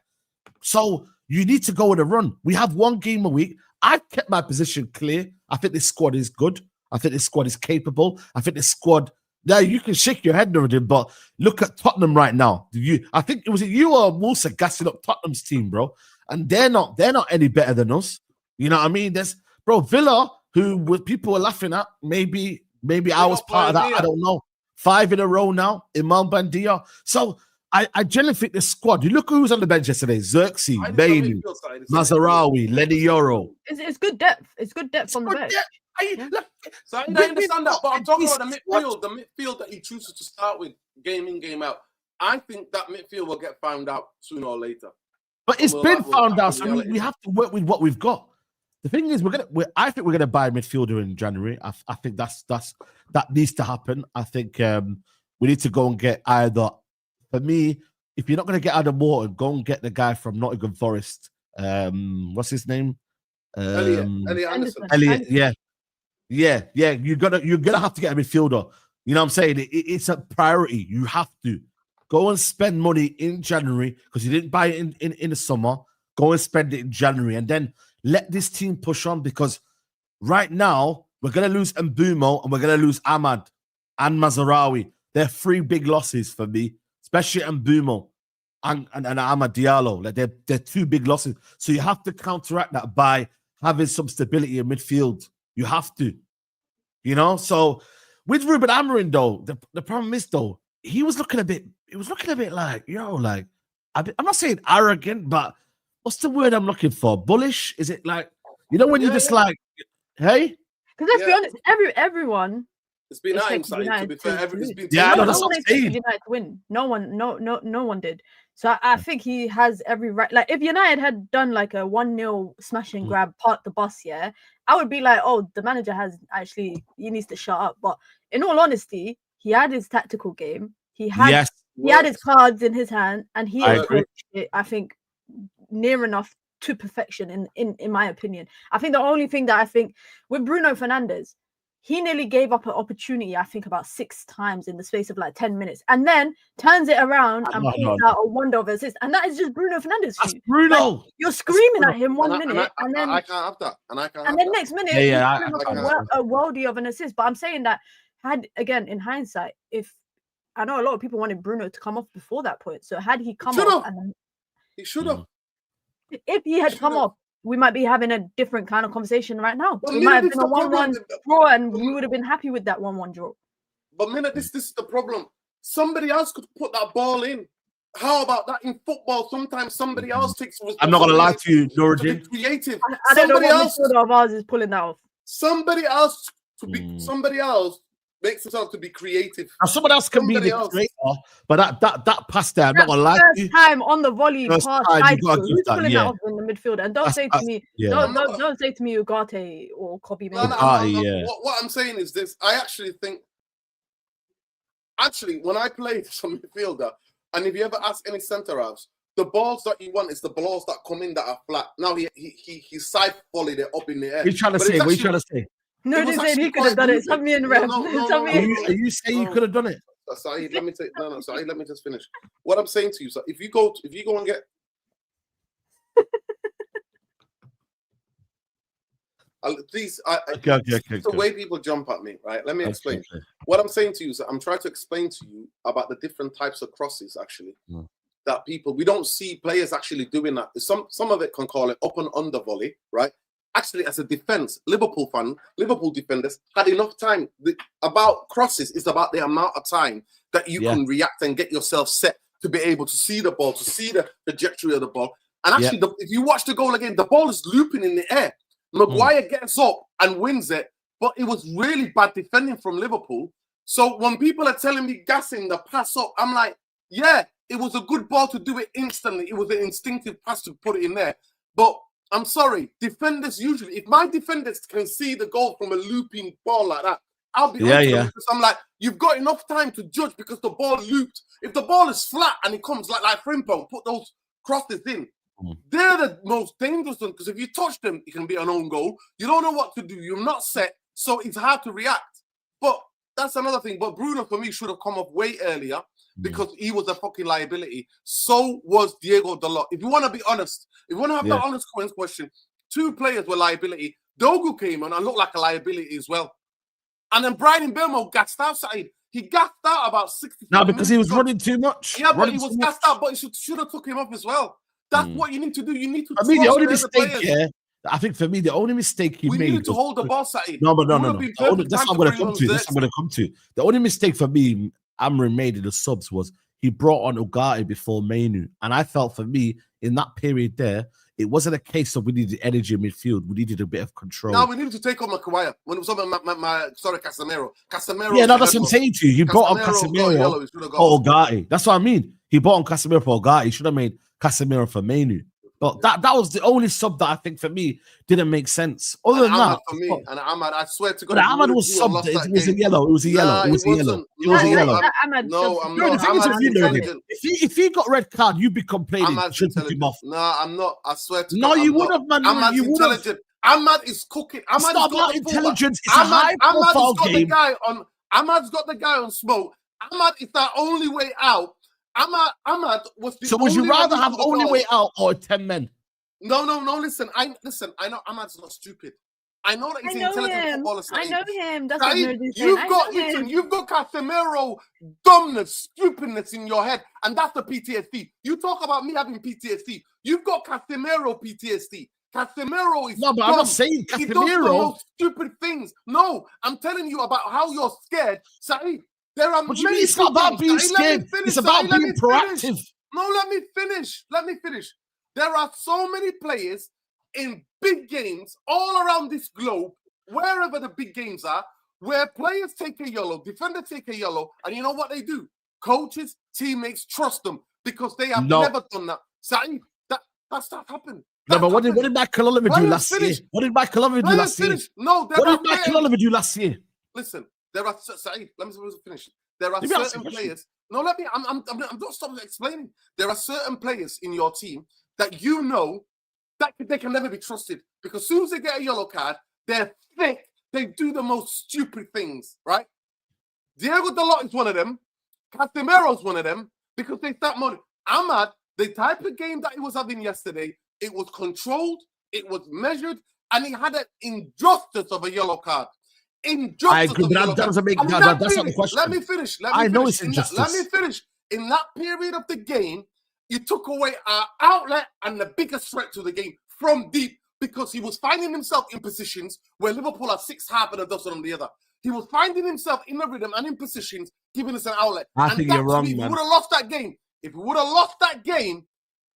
so you need to go on a run. We have one game a week. I've kept my position clear. I think this squad is good. I think this squad is capable. I think this squad. Now you can shake your head, Nuruddin, but look at Tottenham right now. I think it was you or Musa gassing up Tottenham's team, bro, and they're not any better than us. You know what I mean? There's Villa, who people were laughing at. Maybe I was part of that. I don't know. 5 in a row now, Imam Bandia. So I generally think the squad. You look who's on the bench yesterday: Xerxes, Bailey, Mazarawi, Lenny Yoro. It's good depth. It's good depth on the bench. So I understand that, but I'm talking about the midfield that he chooses to start with, game in, game out. I think that midfield will get found out sooner or later. But it's been found out, so we have to work with what we've got. The thing is, I think we're gonna buy a midfielder in January. I think that needs to happen. I think we need to go and get either. For me, if you're not gonna get Adam Morton, go and get the guy from Nottingham Forest. What's his name? Elliot Anderson. Elliot, yeah. You're gonna have to get a midfielder. You know what I'm saying? It's a priority. You have to go and spend money in January because you didn't buy it in the summer. Go and spend it in January, and then let this team push on, because right now we're gonna lose Mbumo and we're gonna lose Ahmad and Mazarawi. They're 3 big losses for me, especially Mbumo and Ahmad Diallo. Like they're 2 big losses. So you have to counteract that by having some stability in midfield. You have to, you know. So with Ruben Amorim, though, the problem is though he was looking a bit like, like I'm not saying arrogant, but what's the word I'm looking for? Bullish? Is it like, when you're just like, hey? Because let's be honest, everyone. It's been hindsight, to be fair. It's been that's what I'm saying. United to win. No one did. So I think he has every right. Like if United had done like a 1-0 smash and grab, park the bus, yeah, I would be like, oh, the manager he needs to shut up. But in all honesty, he had his tactical game. He had his cards in his hand, and he approached it, I think, near enough to perfection in my opinion. I think the only thing that I think with Bruno Fernandes, he nearly gave up an opportunity, I think, about 6 times in the space of like 10 minutes, and then turns it around and pulls out a wonder of assist. And that is just Bruno Fernandes. That's Bruno. Like, you're screaming at him one minute, and then I can't have that. And then next minute, a worldie of an assist. But I'm saying that again in hindsight, if I know a lot of people wanted Bruno to come off before that point, so had he come off, he should have. If he had come off, we might be having a different kind of conversation right now. We might have been a 1-1 draw, and we would have been happy with that 1-1 draw. But this is the problem. Somebody else could put that ball in. How about that in football? Sometimes somebody else takes. I'm not gonna lie to you, Nuruddin. Creative. I don't know what midfielder of ours is pulling that off. Somebody else makes himself to be creative. Now, someone else can be the creator, but that pass there, I'm not gonna lie to you. First time on the volley pass, who's pulling that off in the midfield? And don't say to me, don't say to me Ugarte or Kobe. What I'm saying is this: I actually think, when I played some midfielder, and if you ever ask any centre halves, the balls that you want is the balls that come in that are flat. Now he side volleyed it up in the air. What are you trying to say? What are you trying to say? No, they said he could have done it. Tell me in rep. Are you saying you could have done it? Saeed, let me just finish. What I'm saying to you, so if you go and get Please, okay. The way people jump at me, right? Let me explain. Okay. What I'm saying to you is that I'm trying to explain to you about the different types of crosses, actually. That we don't see players actually doing that. Some of it can call it up and under volley, right? Actually, as a defense, Liverpool defenders had enough time. About crosses is about the amount of time that you can react and get yourself set to be able to see the ball, to see the trajectory of the ball. And actually, if you watch the goal again, the ball is looping in the air. Maguire gets up and wins it, but it was really bad defending from Liverpool. So when people are telling me gassing the pass up, I'm like, yeah, it was a good ball to do it instantly. It was an instinctive pass to put it in there. But I'm sorry, defenders usually, if my defenders can see the goal from a looping ball like that, I'll be because I'm like, you've got enough time to judge because the ball looped. If the ball is flat and it comes like Frimpong, put those crosses in. They're the most dangerous ones because if you touch them, it can be an own goal. You don't know what to do. You're not set, so it's hard to react. But that's another thing. But Bruno, for me, should have come up way earlier because he was a fucking liability. So was Diego Dalot. If you want to be honest, if you want to have the honest question, 2 players were liability. Dogu came on and looked like a liability as well. And then Brian Mbeumo gassed out, Saeed. He gassed out about 60. No, because he was running too much. Yeah, but he was gassed out, but he should have took him off as well. That's what you need to do. You need to. I mean, the only mistake here, I think for me, the only mistake he made. We needed to hold the ball, Saeed. No. That's what I'm going to come to. That's what I'm going to come to. The only mistake for me, Amorim made in the subs was he brought on Ugarte before Mainu. And I felt for me, in that period there, it wasn't a case of we needed energy in midfield. We needed a bit of control. No, we needed to take on Maguire. When it was something, Casemiro. Yeah, no, that's what I'm saying to you. He brought on Casemiro for Ugarte. That's what I mean. He brought on Casemiro for Ugarte. He should have made Casemiro for Mainu. But that was the only sub that I think for me didn't make sense. Other than that, for me, and Ahmad, I swear to God, but Ahmad was subbed. It was a yellow. It was a yellow. It was a yellow. It was a yellow. No, I'm not. If he got red card, you'd be complaining. Should took him off. No, I'm not. I swear to God. No, you would have, man. Ahmad's intelligent. Ahmad is cooking. It's not about intelligence. It's a high-profile game. Ahmad's got the guy on smoke. Ahmad is the only way out. Ahmad was the. So would you rather have only way out or 10 men? No. Listen. I know Ahmad's not stupid. I know that he's an intelligent footballer. I know him. That's what you've got Casemiro dumbness, stupidness in your head, and that's the PTSD. You talk about me having PTSD. You've got Casemiro PTSD. Casemiro is no, but I'm not saying Casemiro. He does the most stupid things. No, I'm telling you about how you're scared, Saeed. There are many. It's not about being scared. It's about being proactive. No, let me finish. There are so many players in big games all around this globe, wherever the big games are, where players take a yellow, defenders take a yellow, and you know what they do? Coaches, teammates trust them because they have never done that. Saeed, that's not happened. No, but what did Michael Oliver do last year? What did Michael Oliver do last year? No, what did Michael Oliver do last year? Listen, there are Saeed. Let me finish. There are certain players. No, let me. I'm not stopping explaining. There are certain players in your team that you know that they can never be trusted because as soon as they get a yellow card, they're thick. They do the most stupid things, right? Diego Dalot is one of them. Casemiro is one of them because they start money. Ahmad, the type of game that he was having yesterday, it was controlled, it was measured, and he had an injustice of a yellow card. Injustice. I agree, but that doesn't make that's not the question. Let me finish. It's injustice. Let me finish. In that period of the game, you took away our outlet and the biggest threat to the game from deep because he was finding himself in positions where Liverpool are 6 half and a dozen on the other. He was finding himself in the rhythm and in positions, giving us an outlet. I think you're wrong, man. If we would have lost that game,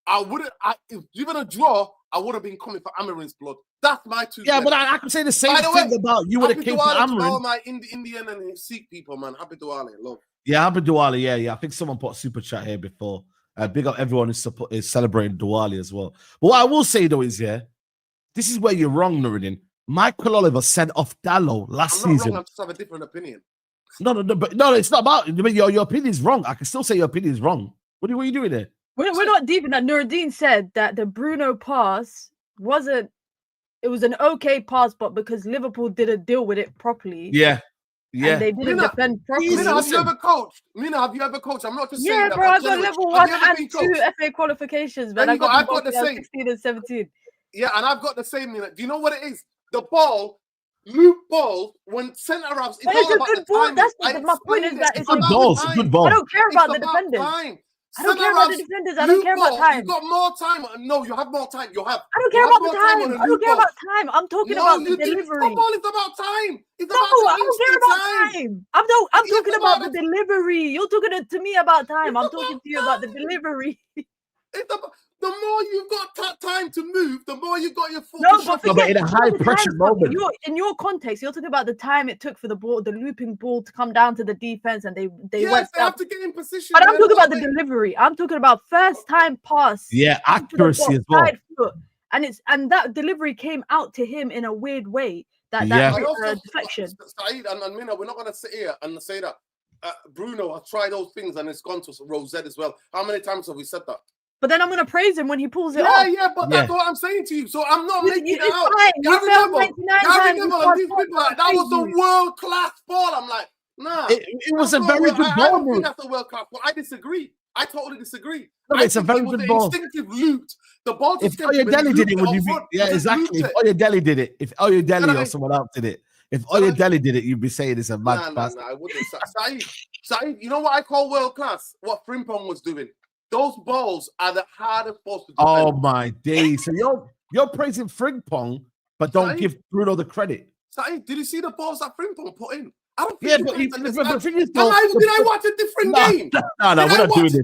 if given a draw, I would have been coming for Amorim's blood. That's my 2 Yeah, but I can say the same thing about you would have came for Amorim. All my Indian and Sikh people, man. Happy Diwali, love. Yeah, happy Diwali. Yeah. I think someone put a super chat here before. Big up everyone is celebrating Diwali as well. But what I will say though is, this is where you're wrong, Nuruddin. Michael Oliver sent off Dallo last season. Wrong, I just have a different opinion. No, it's not about your opinion is wrong. I can still say your opinion is wrong. What are you doing there? We're not deep in that. Nuruddin said that the Bruno pass wasn't. It was an okay pass, but because Liverpool didn't deal with it properly. Yeah. And they didn't defend properly. Mina, have you ever coached? I'm not just saying that. Yeah, bro, I got level 1 and 2 FA qualifications, man. I've got the same 16 and 17. Yeah, and I've got the same. Do you know what it is? the ball, loop ball, when centre halves. It's all about the time. My point is that it's good balls. Good ball. I don't care about the defenders. I don't care about the defenders. I don't care about time. You got more time. No, you have more time. I don't care about the time. I don't care about time. I'm talking about the delivery. Football is about time. It's I don't care about time. I'm talking about the delivery. You're talking to me about time. I'm talking to you about the delivery. The more you've got time to move, the more you've got your foot. But in a high pressure moment. In your context, you're talking about the time it took for the looping ball to come down to the defense, and they went. They have to get in position. But I'm talking about the delivery. I'm talking about first time pass. Yeah, accuracy as well. And that delivery came out to him in a weird way. That deflection. Saeed and Mina, we're not going to sit here and say that Bruno has tried those things and it's gone to Rosette as well. How many times have we said that? But then I'm going to praise him when he pulls it off. Yeah, but that's what I'm saying to you. So I'm not making it out. Gary Neville and these people, that was a world-class ball. I'm like, nah. It was a very good ball. I don't think that's a world-class ball. I disagree. I totally disagree. No, it's a very good ball. Instinctive loop. The ball if Oyedele did it, would you be? Yeah, exactly. If Oyedele did it, if Oyedele or someone else did it, if Oyedele did it, you'd be saying it's a mad pass. Nah, I wouldn't. Saeed, you know what I call world-class? What Frimpong was doing. Those balls are the hardest balls to defend. Oh my days! So you're praising Frimpong, but don't give Bruno the credit. Saeed, did you see the balls that Frimpong put in? I don't think but the thing is, did I watch a different game? No, we're not doing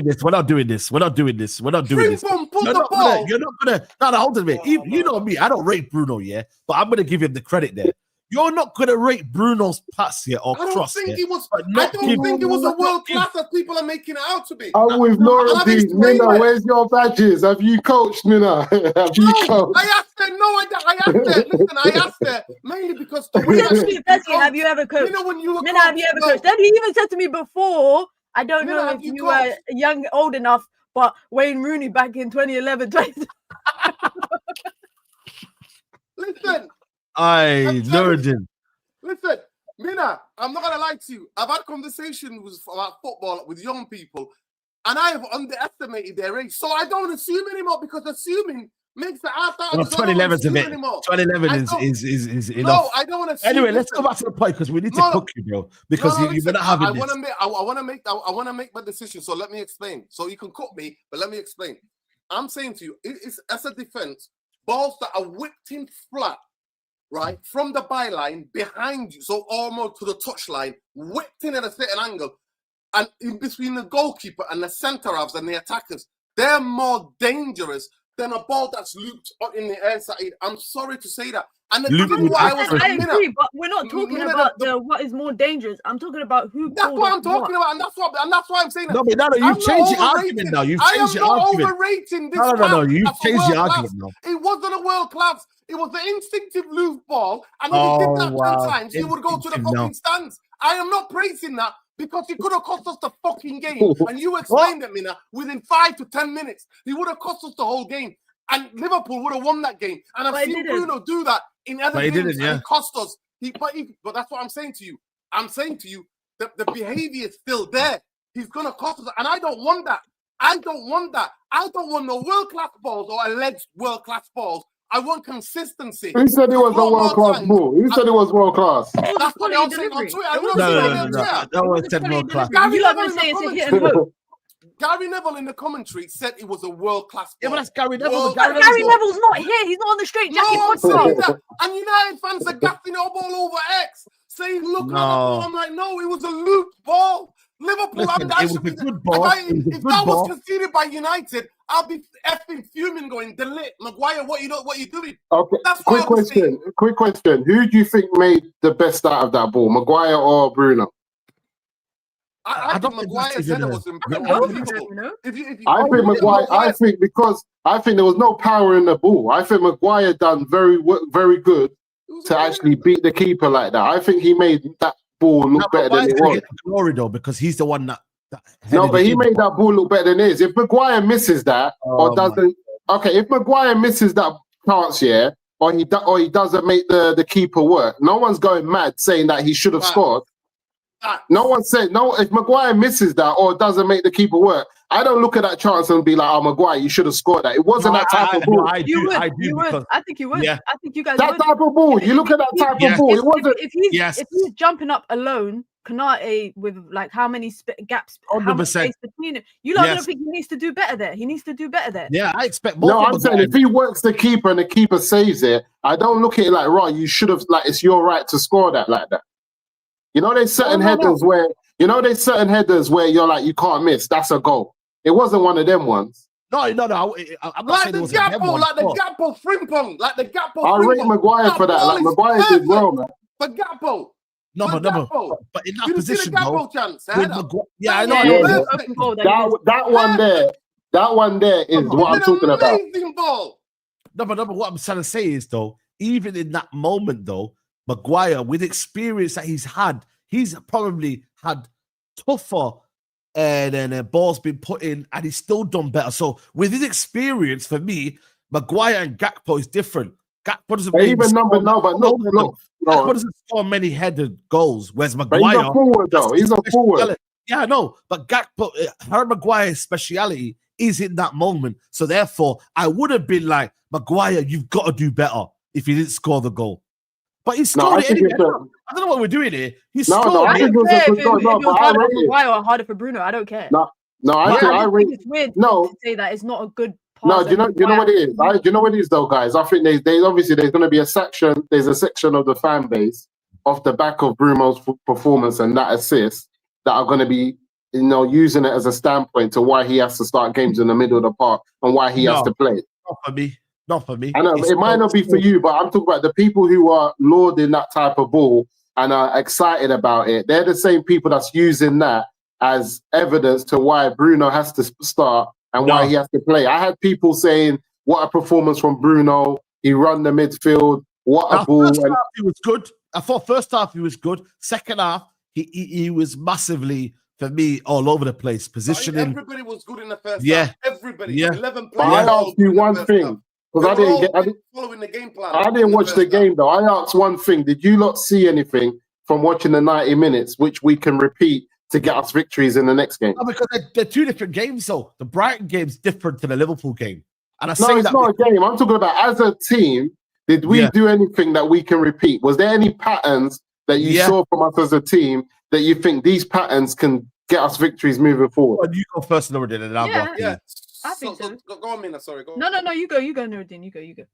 this. We're not doing this. We're not doing this. Frimpong put the ball. You're not gonna. No, hold on a minute. You know me. I don't rate Bruno, yeah, but I'm gonna give him the credit there. You're not going to rate Bruno's pass here or cross here. I don't think it was a world class as people are making it out to be. I'm with loyalty. Nina, where's your badges? Have you coached, Nina? Have you coached? I asked her. No, I asked her. Listen, I asked her mainly because the way have you ever coached? Nina, have you ever coached? Then he even said to me before, I don't know if you were young, old enough, but Wayne Rooney back in 2011. Listen. Listen, Mina, I'm not gonna lie to you. I've had conversations about football with young people, and I have underestimated their age. So I don't assume anymore because assuming makes the art out. 2011 is a bit. 2011 is enough. No, I don't want to. Anyway, let's go back to the point because we need to cook you, bro. Because you're not having this. I want to make my decision. So let me explain. So you can cook me, but let me explain. I'm saying to you, it's as a defense, balls that are whipped in flat. Right from the byline behind you, so almost to the touchline, whipped in at a certain angle, and in between the goalkeeper and the centre halves and the attackers, they're more dangerous than a ball that's looped up in the air side. I'm sorry to say that. And the I agree, but we're not talking about what is more dangerous. I'm talking about who. That's what I'm talking about, and that's why I'm saying that. No, you've changed your argument now. You've changed your argument. Overrating this. No. You've changed your argument now. It wasn't a world class. It was the instinctive loop ball, and if he did that 10 times, he would go to the fucking stands. I am not praising that because he could have cost us the fucking game, and you explained it, Mina. Within 5 to 10 minutes, he would have cost us the whole game, and Liverpool would have won that game. And I've seen Bruno do that in other games, and it cost us. But that's what I'm saying to you. I'm saying to you that the behavior is still there. He's gonna cost us, and I don't want that. I don't want no world-class balls or alleged world-class balls. I want consistency. Who said it was a world-class ball? Who said it was world-class? That's what I'm saying on Twitter. No one said world-class. Gary Neville in the commentary said it was a world-class ball. Yeah, but that's Gary Neville. Gary Neville's not here. He's not on the Straightjacket podcast. And United fans are gaffing it all over X, saying, look at the ball. I'm like, no, it was a looped ball. Liverpool, it was a good ball. If that was conceded by United, I'll be effing fuming going, delete. Maguire, what you doing? Okay, quick question. Who do you think made the best out of that ball, Maguire or Bruno? I think Maguire said it was unbelievable. I think Maguire. I think there was no power in the ball. I think Maguire done very good to actually beat the keeper like that. I think he made that ball look better than it was. Glory though, because he's the one that. No, but he made that ball look better than it is. If Maguire misses that or doesn't, if Maguire misses that chance, or he doesn't make the keeper work, no one's going mad saying that he should have scored. No one said no. If Maguire misses that or doesn't make the keeper work, I don't look at that chance and be like, "Oh, Maguire, you should have scored that." It wasn't that type of ball. I do. I think you would. Yeah. I think you guys That would. type of ball. You look at that type of ball. It wasn't. If he's jumping up alone, Konate with like how many gaps, how much space between him, you don't think he needs to do better there. He needs to do better there. Yeah, I expect more. No, I'm saying if he works the keeper and the keeper saves it, I don't look at it like, right, you should have, like, it's your right to score that like that. You know, there's certain headers where you're like, you can't miss. That's a goal. It wasn't one of them ones. No. I'm not like saying the it was Gakpo, like the Gakpo Frimpong, like the Gakpo. I rate Maguire for that. Like Maguire did well, man. For Gakpo. No, but in that position, though, chance, I know. That one there is what I'm talking about. Ball. No, but what I'm trying to say is, though, even in that moment, though, Maguire, with experience that he's probably had tougher and balls been put in, and he's still done better. So with his experience, for me, Maguire and Gakpo is different. Gakpo doesn't Gakpo doesn't score many headed goals, whereas Maguire. But he's a forward, though. He's a forward. Yeah, I know, but Harry Maguire's speciality is in that moment. So therefore, I would have been like, Maguire, you've got to do better if he didn't score the goal. But he scored it anyway. I don't know what we're doing here. He scored I it. don't care if it was harder for Maguire or harder for Bruno. I don't care. I think it's weird to say that it's not a good pass. No, do you know what it is? Do you know what it is, though, guys? I think there's obviously going to be a section. There's a section of the fan base off the back of Bruno's performance and that assist that are going to be, using it as a standpoint to why he has to start games in the middle of the park and why he has to play. Not for me. I know it might not be for you, but I'm talking about the people who are lauding that type of ball and are excited about it. They're the same people that's using that as evidence to why Bruno has to start and why he has to play. I had people saying, "What a performance from Bruno! He run the midfield. What a ball!" First half, he was good. I thought first half he was good. Second half, he was massively, for me, all over the place. Positioning. Everybody was good in the first half. Everybody. 11 players. I asked you one thing. Because I didn't following the game plan. I didn't watch the game though. I asked one thing: did you not see anything from watching the 90 minutes, which we can repeat to get us victories in the next game? No, because they're two different games. Though the Brighton game's different to the Liverpool game, and it's not a game. I'm talking about as a team. Did we do anything that we can repeat? Was there any patterns that you saw from us as a team that you think these patterns can get us victories moving forward? Well, you go first, Nuruddin, and I'll go. Yeah. I think so. Go on, Mina. Sorry. Go on. No, you go, Nuruddin. You go.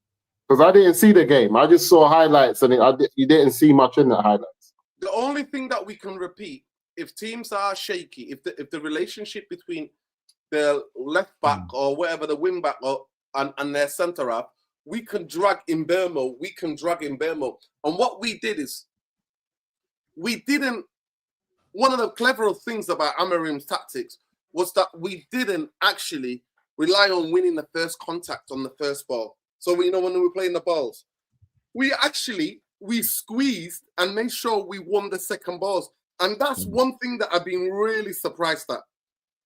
Because I didn't see the game. I just saw highlights, and you didn't see much in the highlights. The only thing that we can repeat, if teams are shaky, if the relationship between the left back or whatever, the wing back and their centre half, we can drag in Bermo. And what we did is, one of the clever things about Amorim's tactics was that we didn't actually rely on winning the first contact on the first ball. So when we were playing the balls, we squeezed and made sure we won the second balls. And that's one thing that I've been really surprised at.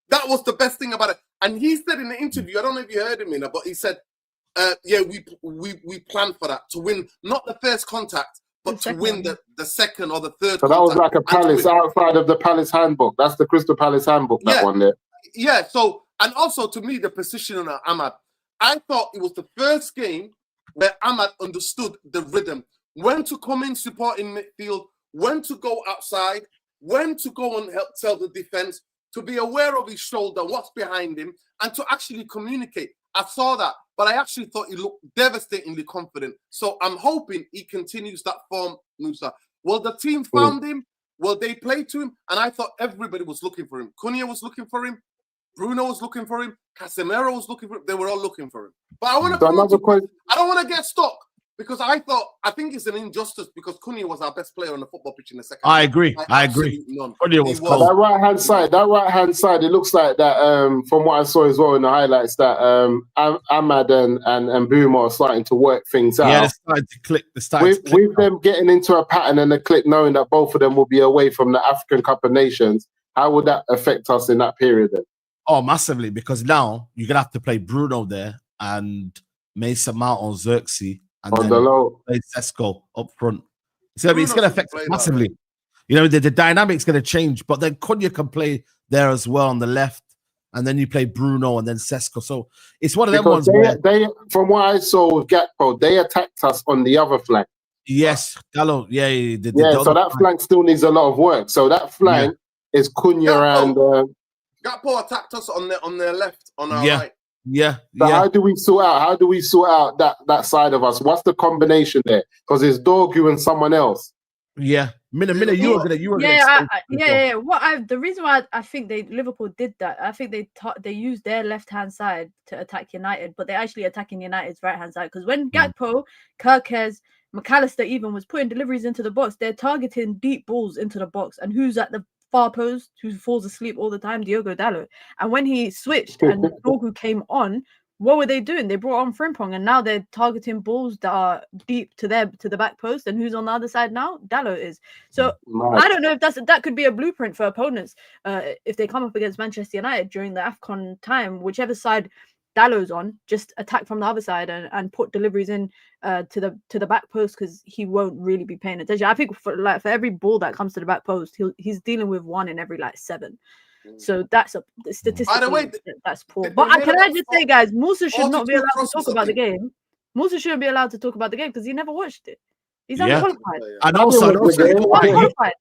That was the best thing about it. And he said in the interview, I don't know if you heard him, but he said, we planned for that, to win not the first contact, but to win the second or the third. So that was like a Palace outside of the Palace handbook. That's the Crystal Palace handbook, that one there. Yeah, so, and also to me, the positioning of Ahmad, I thought it was the first game where Ahmad understood the rhythm, when to come in supporting midfield, when to go outside, when to go and help tell the defense, to be aware of his shoulder, what's behind him, and to actually communicate. I saw that, but I actually thought he looked devastatingly confident. So I'm hoping he continues that form, Musa. Well, the team found him. Well, they played to him, and I thought everybody was looking for him. Cunha was looking for him. Bruno was looking for him. Casemiro was looking for him. They were all looking for him. But I want to. I don't want to get stuck because I think it's an injustice because Cunha was our best player on the football pitch in the second. I agree. Cunha was cold. That right hand side. It looks like that. From what I saw as well in the highlights, that Ahmad and Bouma are starting to work things out. Yeah, they're starting to click. With them getting into a pattern and a click, knowing that both of them will be away from the African Cup of Nations. How would that affect us in that period then? Oh, massively, because now you're gonna have to play Bruno there and Mason Mount on Xerxes and then play Sesko up front. So it's gonna affect us massively. You know, the dynamic's going to change, but then Cunha can play there as well on the left, and then you play Bruno and then Sesko. So it's one of them ones where they, from what I saw with Gakpo, they attacked us on the other flank. Yes, Gallo, yeah. So that flank still needs a lot of work. So that flank is Cunha and Gakpo attacked us on their left, on our right. Yeah. So how do we sort out that side of us? What's the combination there? Because it's Dorgu and someone else. Yeah, Mina, you were gonna. The reason why I think Liverpool did that, I think they used their left hand side to attack United, but they're actually attacking United's right hand side. Because when Gakpo, Kirkes, McAllister even was putting deliveries into the box, they're targeting deep balls into the box. And who's at the far post, who falls asleep all the time? Diogo Dalot. And when he switched and Dorgu came on, what were they doing? They brought on Frimpong, and now they're targeting balls that are deep to the back post. And who's on the other side now? Dalot is. So I don't know if that could be a blueprint for opponents if they come up against Manchester United during the AFCON time. Whichever side Dalot's on, just attack from the other side and put deliveries in to the back post, because he won't really be paying attention. I think for every ball that comes to the back post, he's dealing with one in every 7. So that's statistically, by the way, that's poor. But can I just say, guys, Musa should not be allowed to talk about the game. Musa shouldn't be allowed to talk about the game because he never watched it. He's unqualified. And also, unqualified.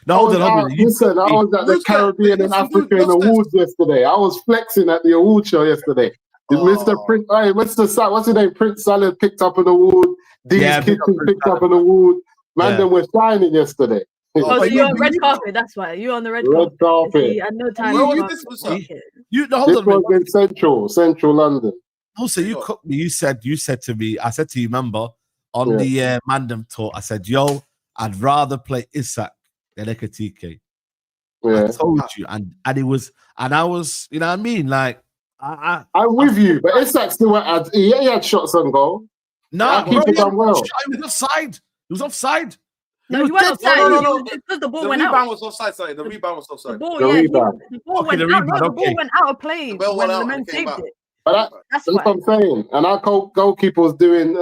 No, hold on. Listen, I was at the Caribbean and African Awards yesterday. I was flexing at the award show yesterday. Mr. Prince, what's his name? Prince Salad picked up an award. Dee's Kitchen picked up an award. Man, they were shining yesterday. So you're on red carpet. That's why you're on the red carpet. At no time. This was in Central London. Also, you cooked me. You said to me. I said to you, remember on the Mandem tour. I said, "Yo, I'd rather play Isak than Ekatike." I told you, and it was, and I was, you know what I mean? Like, I'm with you, but Isak still he had shots on goal. No, he was offside. He was offside. No, he wasn't offside. No. Because the ball went out. The rebound was offside. Sorry, the rebound was offside. The ball went out of play when the man saved it. But that's what I'm saying. And our goalkeeper was doing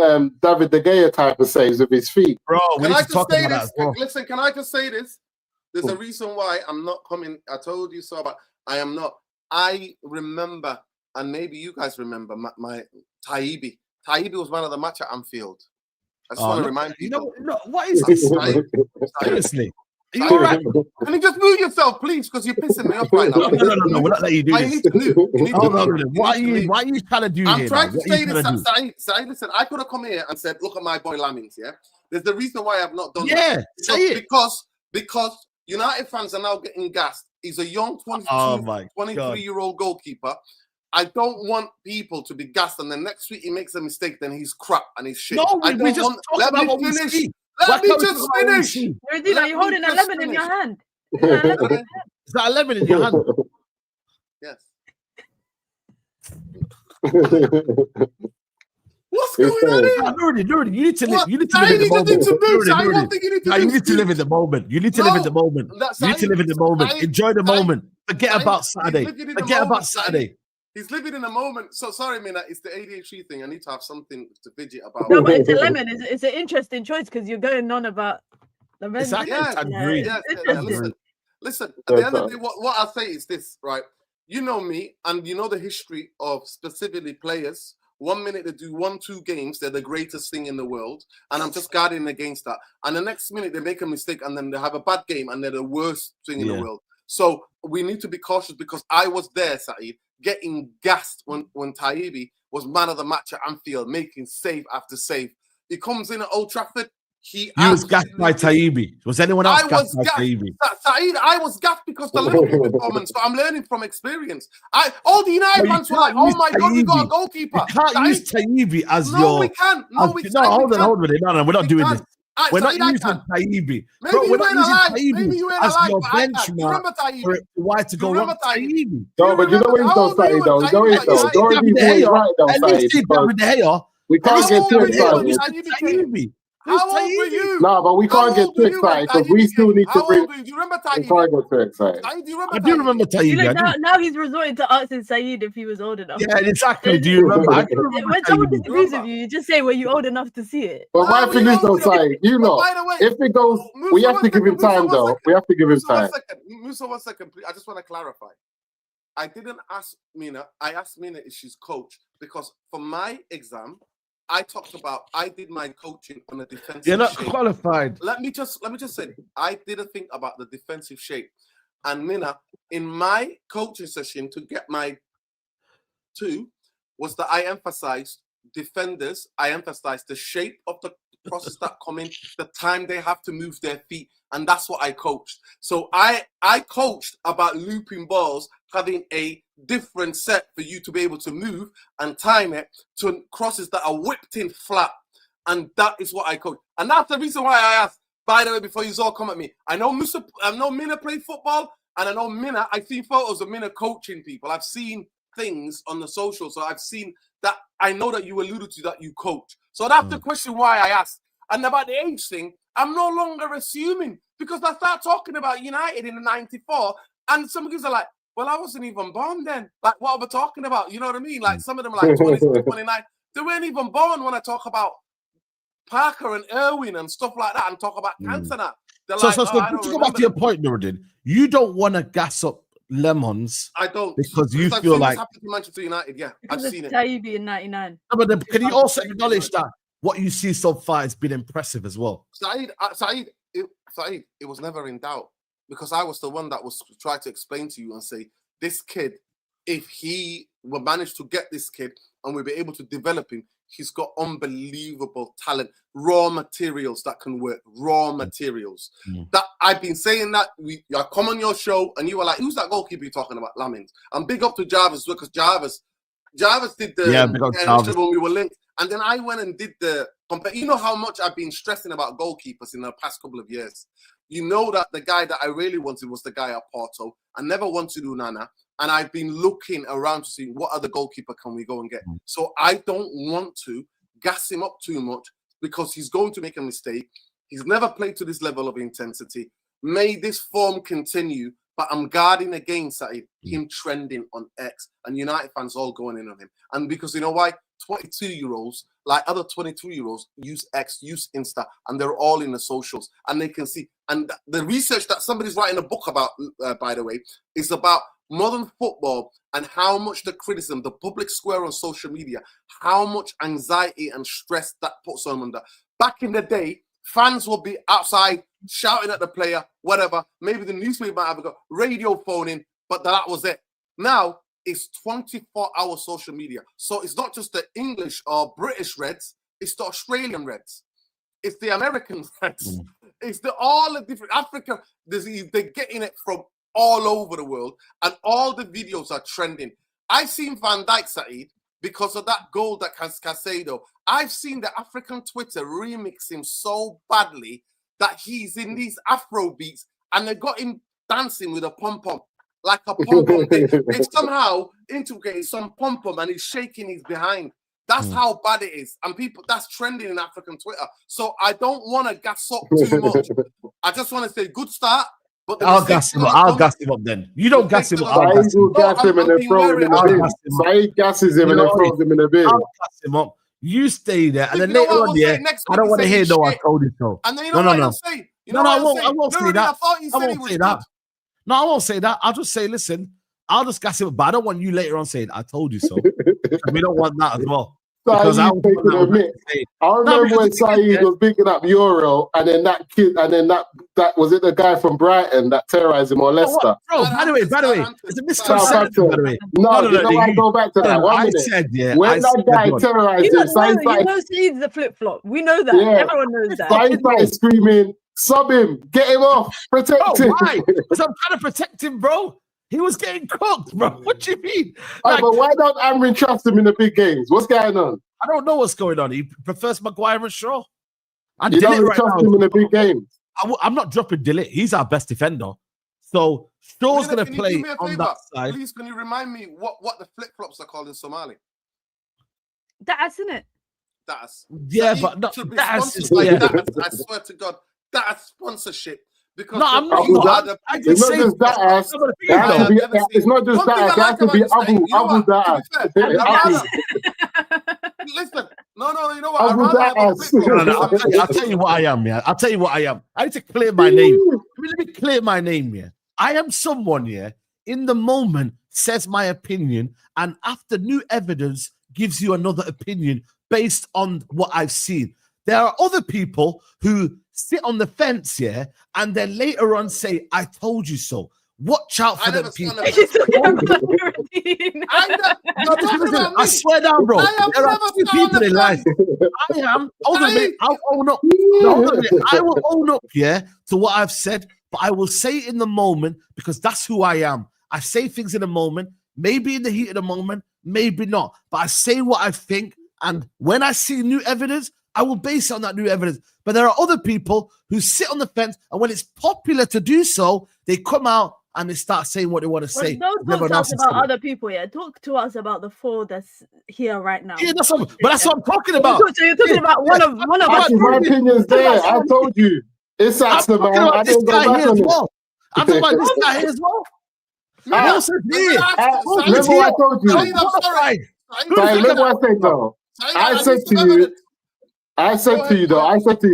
David De Gea type of saves with his feet. Bro, can I just say this? Listen, can I just say this? There's a reason why I'm not coming. I told you so, but I am not. I remember, and maybe you guys remember, my Taibbi. Taibbi was man of the match at Anfield. I just want to remind people. What is this? Seriously. Are you all right? Can you just move yourself, please? Because you're pissing me off right now. No. We're not letting you do this. You need to move. What are you trying to do here? I'm trying to say this. Listen, I could have come here and said, look at my boy Lamings, yeah? There's the reason why I've not done that. Say it. Because United fans are now getting gassed. He's a young 23-year-old goalkeeper. I don't want people to be gassed, and then next week he makes a mistake, then he's crap and he's shit. No, let me just finish. Let me just finish. You're holding a lemon in your hand. Is that a lemon in your hand? Yes. What's going on here? Nuri, you need to live in the moment. You need to live in the moment. You need to live in the moment. You need to live in the moment. Enjoy the moment. Forget about Saturday. He's living in a moment. So sorry, Mina, it's the ADHD thing. I need to have something to fidget about. No, but it's a lemon. It's an interesting choice because you're going on about the red. Listen, at the end of the day, what I'll say is this, right? You know me, and you know the history of specifically players. 1 minute they do 1-2 games, they're the greatest thing in the world, and I'm just guarding against that. And the next minute they make a mistake, and then they have a bad game, and they're the worst thing in the world. So we need to be cautious because I was there, Saeed, getting gassed when Taibbi was man of the match at Anfield, making save after save. He comes in at Old Trafford. He was gassed by Taibbi. Was anyone else gassed by Taibbi? Saeed, I was gassed because the Liverpool performance, but I'm learning from experience. All the United fans were like, oh my God, we got a goalkeeper. You can't use Taibbi as your... No, we can't. No, hold on. No, we're not doing this. We're not using Taibbi. Maybe you ain't alive. Maybe you ain't alive. Your benchmark for why to go wrong Taibbi. No, but you know what he's done, Saeed, though. At least David De Gea. We can't get too excited. How old were you? No, but we can't get too excited because we still need to bring. Do you remember Taidi? We can't get too excited. I do remember Taidi. Now he's resorting to asking Saeed if he was old enough. Yeah, exactly. Do you remember? When someone disagrees with you, just say, "Were you old enough to see it?" But my thing is, though, Saeed, you know, if it goes, we have to give him time, though. We have to give him time. Musa, 1 second, please. I just want to clarify. I didn't ask Mina. I asked Mina if she's coach because for my exam, I talked about I did my coaching on a defensive. You're not shape. qualified. Let me just say I didn't think about the defensive shape. And Mina, in my coaching session to get my 2, was that I emphasized defenders. I emphasized the shape of the crosses that come in, the time they have to move their feet, and that's what I coached. So I coached about looping balls, having a different set for you to be able to move and time it to crosses that are whipped in flat, and that is what I coached. And that's the reason why I asked. By the way, before you all come at me, I know Mina played football, and I know Mina. I've seen photos of Mina coaching people. I've seen things on the social, so I've seen that. I know that you alluded to that you coach. So that's the question why I asked. And about the age thing, I'm no longer assuming because I start talking about United in the 94, and some kids are like, well, I wasn't even born then. Like, what are we talking about? You know what I mean? Like, some of them are like 26, 29. They weren't even born when I talk about Parker and Irwin and stuff like that and talk about Cantona. So to go back to your point, Nuruddin, you don't want to gas up Lemons. I don't. Because you feel like... happened to Manchester United, yeah. Because I've seen it. Taibbi in 99. No, but can you also acknowledge that what you see so far has been impressive as well? Saeed, it was never in doubt because I was the one that was trying to explain to you and say, this kid, if he will manage to get this kid and we'll be able to develop him, he's got unbelievable talent, raw materials that can work, raw materials. That I've been saying that I come on your show and you were like, who's that goalkeeper you're talking about? Lamins. And big up to Jarvis because Jarvis did the when we were linked. And then I went and did the you know how much I've been stressing about goalkeepers in the past couple of years. You know that the guy that I really wanted was the guy at Porto. I never wanted Unana. And I've been looking around to see what other goalkeeper can we go and get. So I don't want to gas him up too much because he's going to make a mistake. He's never played to this level of intensity. May this form continue, but I'm guarding against him trending on X and United fans all going in on him. And because you know why? 22-year-olds, like other 22-year-olds, use X, use Insta, and they're all in the socials. And they can see. And the research that somebody's writing a book about, by the way, is about modern football and how much the criticism, the public square on social media, how much anxiety and stress that puts on under. Back in the day, fans will be outside shouting at the player, whatever. Maybe the newspaper might have got radio phoning, but that was it. Now, it's 24-hour social media. So it's not just the English or British Reds, it's the Australian Reds. It's the American Reds. It's all the different Africa. They're getting it from all over the world, and all the videos are trending. I've seen Van Dijk, Saeed, because of that goal that Casado. I've seen the African Twitter remix him so badly that he's in these Afro beats, and they got him dancing with a pom-pom, like a pom-pom. They somehow integrated some pom-pom, and he's shaking his behind. That's how bad it is. And people, that's trending in African Twitter. So I don't want to gas up too much. I just want to say good start. But I'll gas him up. I'll gas him up then. You don't gas him up. Saeed will gas him and then throw him in the bin. Saeed gasses him and then throws him in the bin. I'll gas him up. You stay there. And then later on, I don't want to hear no, I told you so. And then you know what I'll say? No, I won't say that. I won't say that. No, I won't say that. I'll just say, listen, I'll just gas him up. But I don't want you later on saying, I told you so. We don't want that as well. Because I remember when Saeed was picking up Euro, and then that kid, and then that was it the guy from Brighton that terrorized him or Leicester? Bro, by the way, it's a misconception. By the way, no, I go back to that. 1 minute. When that guy terrorized him, you know Saeed's the flip flop. We know that. Yeah. Everyone knows that. Saeed started screaming, "Sub him, get him off, protect him." Why? Because I'm trying to protect him, bro. He was getting cooked, bro. What do you mean? Like, but why don't Amorim trust him in the big games? What's going on? I don't know what's going on. He prefers Maguire and Shaw. You don't trust him in the big games. I'm not dropping Dillit. He's our best defender. So Shaw's going to play on that side. Please, can you remind me what the flip-flops are called in Somali? That's in it. That's Yeah, Saeed but should be that's sponsored by that. I swear to God, that's sponsorship. Because no, I'm not. I It's not just that ass. It's not just that ass. It has to be Abu that ass. Listen, no, you know what? I'd rather have a I'll tell you what I am, yeah. I'll tell you what I am. I need to clear my name. Let me clear my name, yeah. I am someone, yeah, in the moment says my opinion, and after new evidence gives you another opinion based on what I've seen. There are other people who sit on the fence, yeah, and then later on say, I told you so. Watch out for them people. I swear down, bro. There are two people in life. I am. Hold on a minute. I'll own up. No, hold on a minute. I will own up, yeah, to what I've said, but I will say it in the moment because that's who I am. I say things in the moment, maybe in the heat of the moment, maybe not. But I say what I think, and when I see new evidence, I will base it on that new evidence. But there are other people who sit on the fence, and when it's popular to do so, they come out and they start saying what they want to say. Don't talk to us about other people, yeah. Talk to us about the four that's here right now. Yeah, that's what I'm talking about. So you're talking about one of us. My opinion's there. I told you. It's actually man. I didn't go back on it. I'm talking about this guy here as well. Remember what I told you. Remember what I said though. I said to you,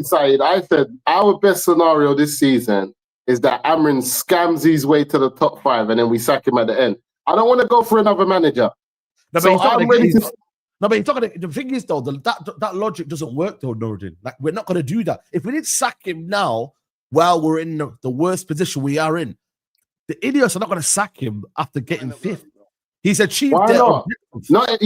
Saeed, I said our best scenario this season is that Amorim scams his way to the top 5 and then we sack him at the end. I don't want to go for another manager. The thing is though, that logic doesn't work though, Nordin. Like, we're not going to do that. If we didn't sack him now, while we're in the worst position we are in, the idiots are not going to sack him after getting 5th. He's achieved their objectives. But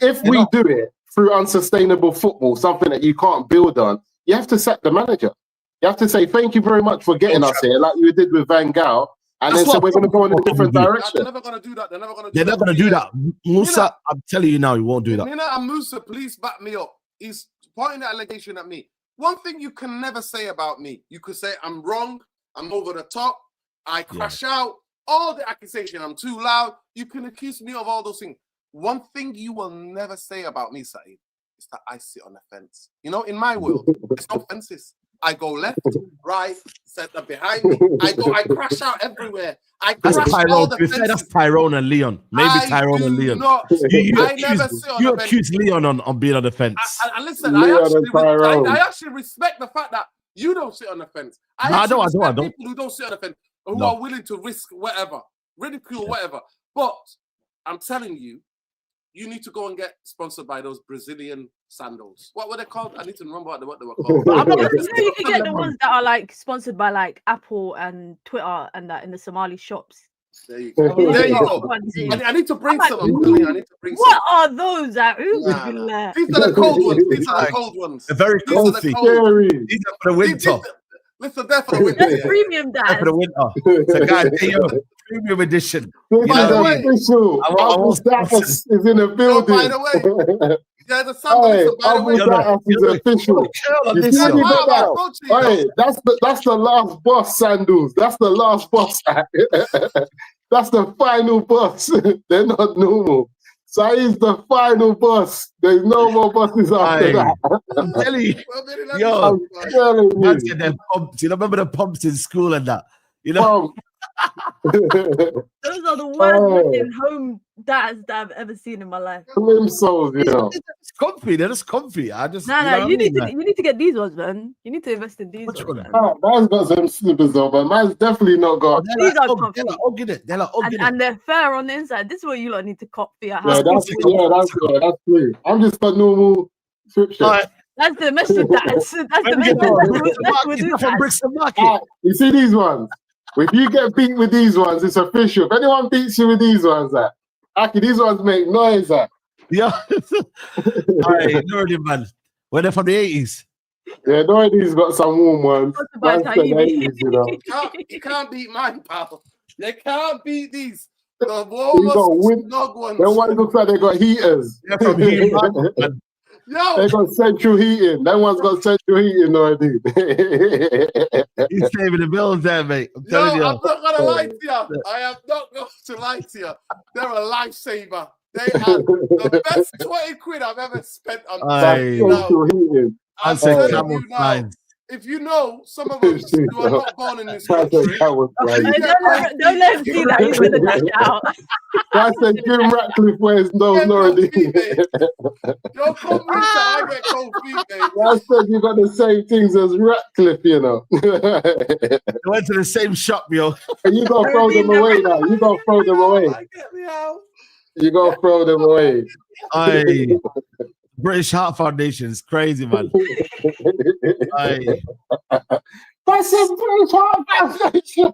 if we do it through unsustainable football, something that you can't build on, you have to sack the manager. You have to say thank you very much for getting us here, like you did with Van Gaal, and then say we're going to go in a different direction. They're never going to do that. They're not going to do that. Musa, I'm telling you now, he won't do that. Mina and Musa, please back me up. He's pointing that allegation at me. One thing you can never say about me, you could say I'm wrong, I'm over the top, I crash out, all the accusation, I'm too loud. You can accuse me of all those things. One thing you will never say about me, Saeed, is that I sit on the fence. You know, in my world, there's no fences. I go left, right, center behind me. I crash out everywhere. That's Tyrone and Leon. Maybe Tyrone and Leon. You accuse Leon on being on the fence. And listen, I actually respect the fact that you don't sit on the fence. I don't. People who don't sit on the fence, who are willing to risk whatever, ridicule whatever. But I'm telling you, you need to go and get sponsored by those Brazilian sandals. What were they called? I need to remember what they were called. You can get the ones that are like sponsored by like Apple and Twitter and that in the Somali shops. There you go. I need to bring some. I need to bring some. What are those? These are the cold ones. They're very cozy. These are for the winter. Listen, they're for the winter. That's premium, Dad. For the winter. It's a guy, premium edition. This is official. Abu Dhakas is in the building. By the way, yeah, the sandals. Abu Dhakas is official. That's the last boss sandals. That's the last boss. That's the final boss. They're not normal. Saeed's the final boss. There's no more bosses after that. I'm telling you. Yo, man, get them pumps. You remember the pumps in school and that? You know? Those are the worst looking home dads that I've ever seen in my life. Slim souls, you know. It's comfy. They're just comfy. You need to get these ones, man. You need to invest in these ones. Mine's got some slippers though, but mine's definitely not got. These are comfy. And they're fair on the inside. This is what you lot need to copy. That's true. I'm just a normal subscription. That's the message. That's the message. You see these ones? If you get beat with these ones, it's official. If anyone beats you with these ones, these ones make noise. Yeah. Alright, Nordin, man. When they're from the 80s. Yeah, Nordin's got some warm ones. You can't beat mine, pal. You can't beat these. The warmest snug ones. Then one looks like they got heaters. They're from heating, man. Yo. They got central heating. That one's got central heating already. He's saving the bills there, mate. I'm telling you. I'm not going to lie to you. I am not going to lie to you. They're a lifesaver. They are the best 20 quid I've ever spent on. I'm telling you now. If you know, some of us who are not born in this country. Don't let him see that. He's gonna dash out. That's a Jim Ratcliffe wears those already. Don't come with I get cold feet, mate. I said you got the same things as Ratcliffe, you know. They went to the same shop, yo. And you gotta throw them away now. You gotta throw them away. You gotta throw them away. Aye. British Heart Foundation is crazy, man. Aye. That's a British Heart Foundation.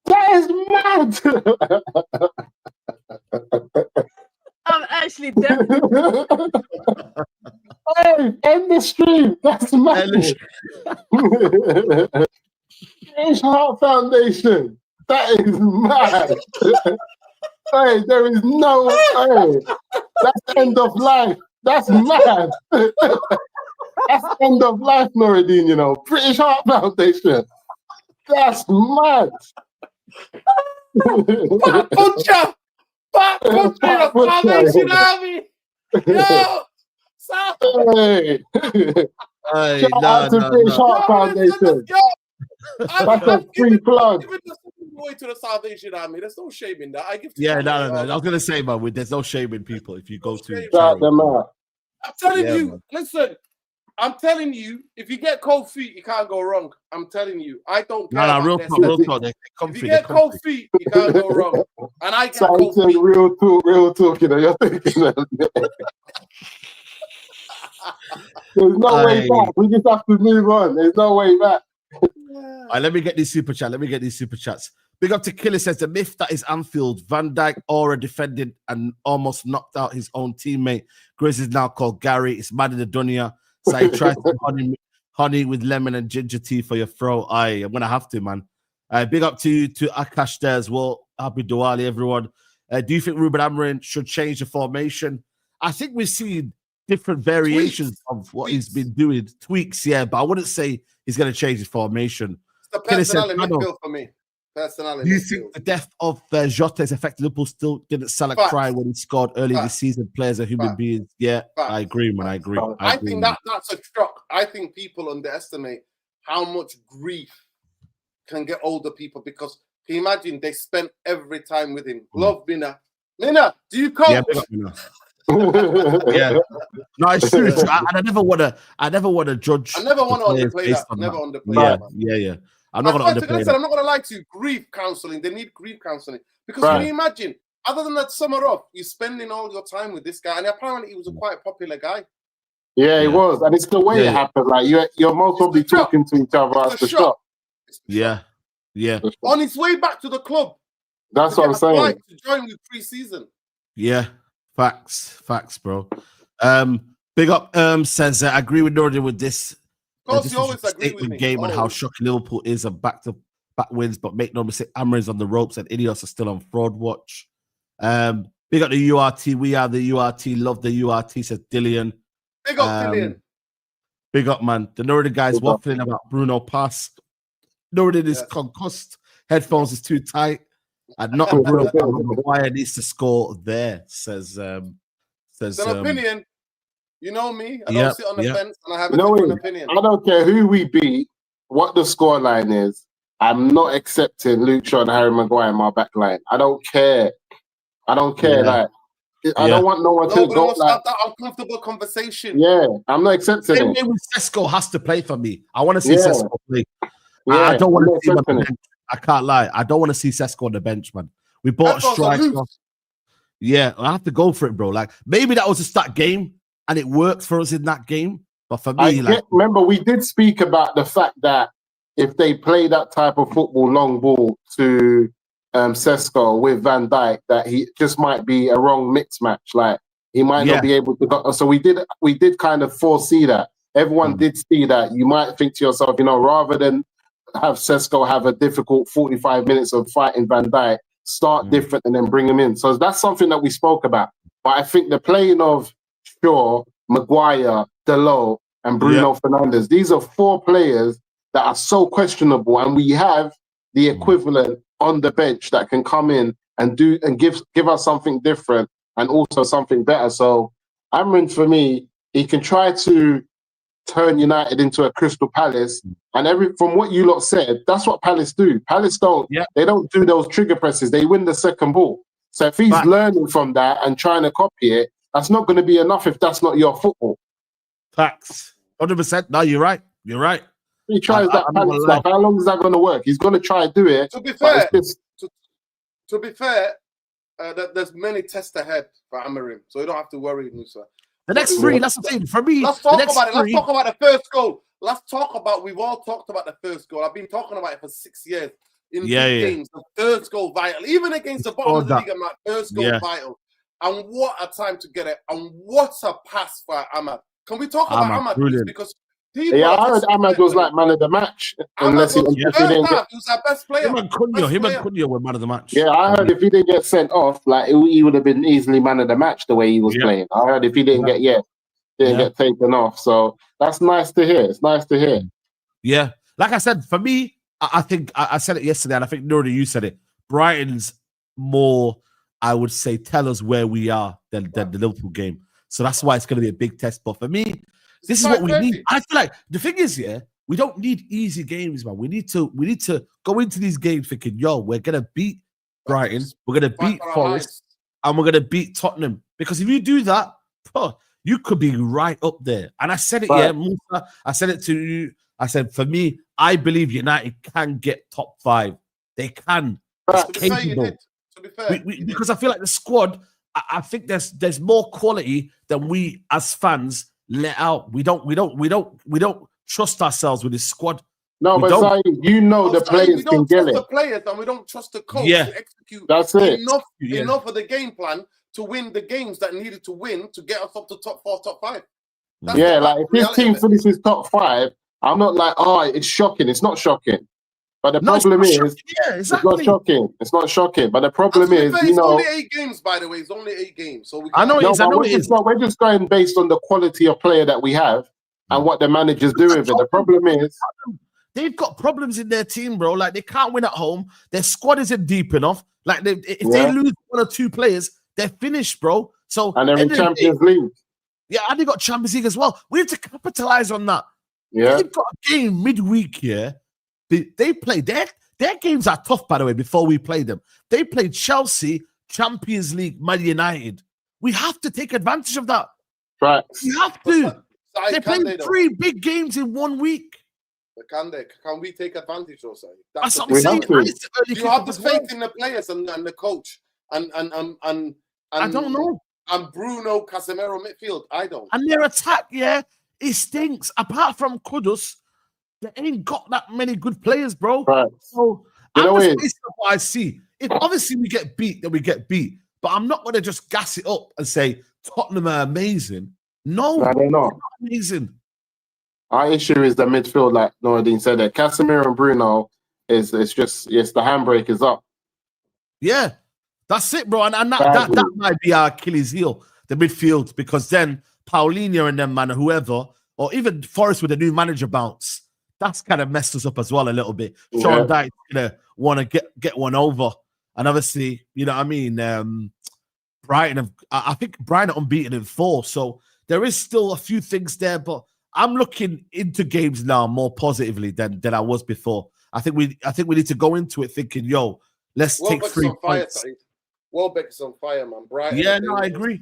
That is mad. I'm actually dead. Hey, end the stream. That's mad. British Heart Foundation. That is mad. Hey, there is no way. That's end of life. That's mad. That's end of life, Nuruddin, you know. British Heart Foundation. That's mad. Back puncher! Back puncher of Salvation Army! Yo! Stop! Hey! Shout out to British Heart Foundation. That's a free plug. Way to the Salvation Army. There's no shame in that. I give. No. I was gonna say, man, there's no shame in people if you go to. Shout them out. I'm telling you. Man. Listen, I'm telling you. If you get cold feet, you can't go wrong. I'm telling you. I don't care. No, real talk. If you get cold feet, you can't go wrong. And I get cold feet. Real talk. You know, you're thinking. There's no way back. We just have to move on. There's no way back. All right, let me get these super chats. Big up to Killer says the myth that is Anfield. Van Dijk aura defended and almost knocked out his own teammate. Grizz is now called Gary. It's mad in the dunya. So he tries to honey with lemon and ginger tea for your throat. I'm gonna have to, man. Big up to Akash there as well. Happy Diwali, everyone. Do you think Ruben Amorim should change the formation? I think we've seen different variations of what he's been doing. Tweaks, yeah, but I wouldn't say he's going to change his formation. It's the personality midfield for me. Personality. Do you think the death of Jota has affected Liverpool? Still didn't sell a cry when he scored early this season. Players are human beings. Yeah, I agree, man. I agree. I think that's a shock. I think people underestimate how much grief can get older people because can you imagine they spent every time with him. Love Mina. Mina, do you coach? Yeah, yeah. No, it's true. I never want to judge. I never want to underplay that. Never underplay that. Yeah. I'm not going to underplay that. I'm not going to lie to you. Grief counseling. They need grief counseling because can you imagine? Other than that summer off, you're spending all your time with this guy, and apparently he was a quite popular guy. Yeah, he was, and it's the way it happened. Like you're most probably talking to each other at the shop. Yeah. On his way back to the club. That's what I'm saying. To join with pre-season. Yeah, facts, bro. Big up says I agree with Norton with this. Of course, you always agree with me. Game and how shocking Liverpool is and back-to-back wins, but make no mistake, Amorim's on the ropes and Ineos are still on fraud watch. Big up the URT. We are the URT. Love the URT, says Dillian. Big up Dillian. Big up, man. The Northern guys waffling about Bruno pass. Northern is concussed. Headphones is too tight. And not a Bruno. Maguire needs to score there, says an opinion. You know me. I don't sit on the fence and I have a different opinion. I don't care who we beat, what the scoreline is. I'm not accepting Luke Shaw and Harry Maguire in my back line. I don't care. I don't care. Like I don't want no one to go like that uncomfortable conversation. Yeah, I'm not accepting it. Same way with Sesko has to play for me. I want to see Sesko play. I don't want to see him on the bench. I can't lie. I don't want to see Sesko on the bench, man. We bought a striker. Yeah, I have to go for it, bro. Like maybe that was a stat game and it worked for us in that game. But for me, remember we did speak about the fact that if they play that type of football, long ball to Sesko with Van Dijk, that he just might be a wrong mix match. Like he might not be able to go. So we did kind of foresee that. Everyone did see that. You might think to yourself, rather than have Sesko have a difficult 45 minutes of fighting Van Dijk, start different and then bring him in. So that's something that we spoke about. But I think the playing of Shaw, Maguire, Dalot, and Bruno Fernandes, these are 4 players that are so questionable, and we have the equivalent on the bench that can come in and give us something different and also something better. So Amorim, for me, he can try to turn United into a Crystal Palace, and from what you lot said, that's what Palace do. Palace they don't do those trigger presses. They win the second ball. So if he's learning from that and trying to copy it, that's not going to be enough if that's not your football. Facts. 100%. No, you're right. You're right. He tries that Palace stuff. How long is that going to work? He's going to try to do it. To be fair, there's many tests ahead for Amorim, so you don't have to worry, Musa. The next three, that's the thing. For me, let's talk about it. Let's talk about the first goal. We've all talked about the first goal. I've been talking about it for 6 years. In big games, the first goal vital. Even against the bottom of the league, first goal vital. And what a time to get it. And what a pass for Ahmad. Can we talk about Ahmad? Because I heard Ahmad was like man of the match. Unless he was our best player. Him and Cunha were man of the match. Yeah, I heard if he didn't get sent off, like he would have been easily man of the match the way he was playing. I heard if he didn't get taken off. So that's nice to hear. It's nice to hear. Yeah. Like I said, for me, I think I said it yesterday, and I think Nuri, you said it. Brighton's more, I would say, tell us where we are than the Liverpool game. So that's why it's going to be a big test. But for me, this is what we need. I feel like the thing is, we don't need easy games, man. We need to go into these games thinking, yo, we're going to beat Brighton, we're going to beat Forest, and we're going to beat Tottenham. Because if you do that, you could be right up there. And I said it, Musa, I said it to you. I said, for me, I believe United can get top 5. They can. It's capable. To be fair, because I feel like the squad, I think there's more quality than we as fans let out. We don't trust ourselves with this squad. No, but Saeed, the players can get it. We don't trust the players and we don't trust the coach to execute enough of the game plan to win the games that needed to win to get us up to top 4, top 5. Like if this team finishes top 5, I'm not like, it's shocking. It's not shocking. But the problem is, it's not shocking. It's not shocking. But the problem is, it's only 8 games, by the way. It's only 8 games. So I know it is. We're just going based on the quality of player that we have and what the manager's doing with it. The problem is, they've got problems in their team, bro. Like, they can't win at home. Their squad isn't deep enough. Like, if they lose 1 or 2 players, they're finished, bro. So and they're in Champions League. Yeah, and they got Champions League as well. We have to capitalize on that. Yeah, they've got a game midweek here. They play their games are tough, by the way. Before we play them, they played Chelsea, Champions League, Man United. We have to take advantage of that. Right, we have to. They played 3 big games in 1 week. Can we take advantage of that? That's what I'm saying. You have the faith in the players and the coach and I don't know. And Bruno, Casemiro midfield. I don't. And their attack, it stinks. Apart from Kudus, they ain't got that many good players, bro. Right. So I'm just basing on what I see. If obviously we get beat, then we get beat. But I'm not going to just gas it up and say Tottenham are amazing. No, they're not amazing. Our issue is the midfield, like Noradine said. That Casemiro and Bruno the handbrake is up. Yeah, that's it, bro. And that might be our Achilles heel, the midfield, because then Paulinho and them, man, whoever, or even Forest with a new manager bounce, that's kind of messed us up as well a little bit. Sean Dyche's gonna want to get one over, and obviously, you know what I mean. Brighton, I think Brighton are unbeaten in 4, so there is still a few things there. But I'm looking into games now more positively than I was before. I think we need to go into it thinking, yo, let's take 3 points. Welbeck's on fire, man. Brighton. Yeah, no, I agree.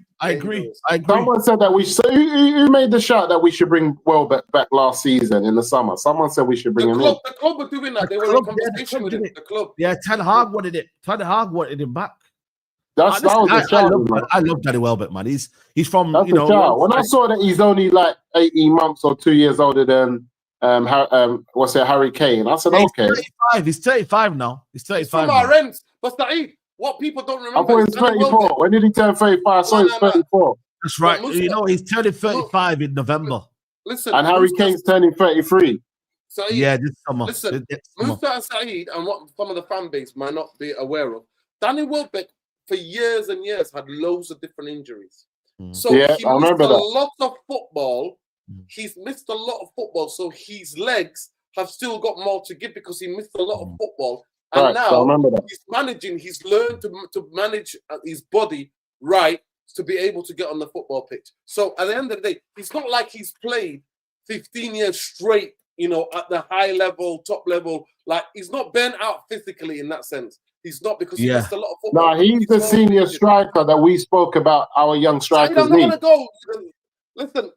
Someone said that who made the shout that we should bring Welbeck back last season in the summer? Someone said we should bring him in. The club were doing that. They were in conversation with him. The club. Yeah, Ten Hag wanted it. Ten Hag wanted him back. That was a shout. I love Danny Welbeck, man. He's from That's a shout. When I saw that he's only like 18 months or 2 years older than Harry Kane, I said, okay. He's 35 now. He's 35. He's from our ends. But Saeed, what people don't remember. I thought he was 34. When did he turn 35? I saw he was 34. That's right. He's turning 35 in November. Listen, and Harry Kane's turning 33. Saeed, this summer. Listen, Musa and Saeed, and what some of the fan base might not be aware of, Danny Welbeck for years and years had loads of different injuries. So he missed a lot of football. He's missed a lot of football. So his legs have still got more to give because he missed a lot of football. And now he's managing. He's learned to manage his body right to be able to get on the football pitch. So at the end of the day, it's not like he's played 15 years straight, you know, at the high level, top level. Like, he's not burnt out physically in that sense. He's not, because he missed a lot of football. No, he's the senior striker that we spoke about, our young strikers. I'm not going to go.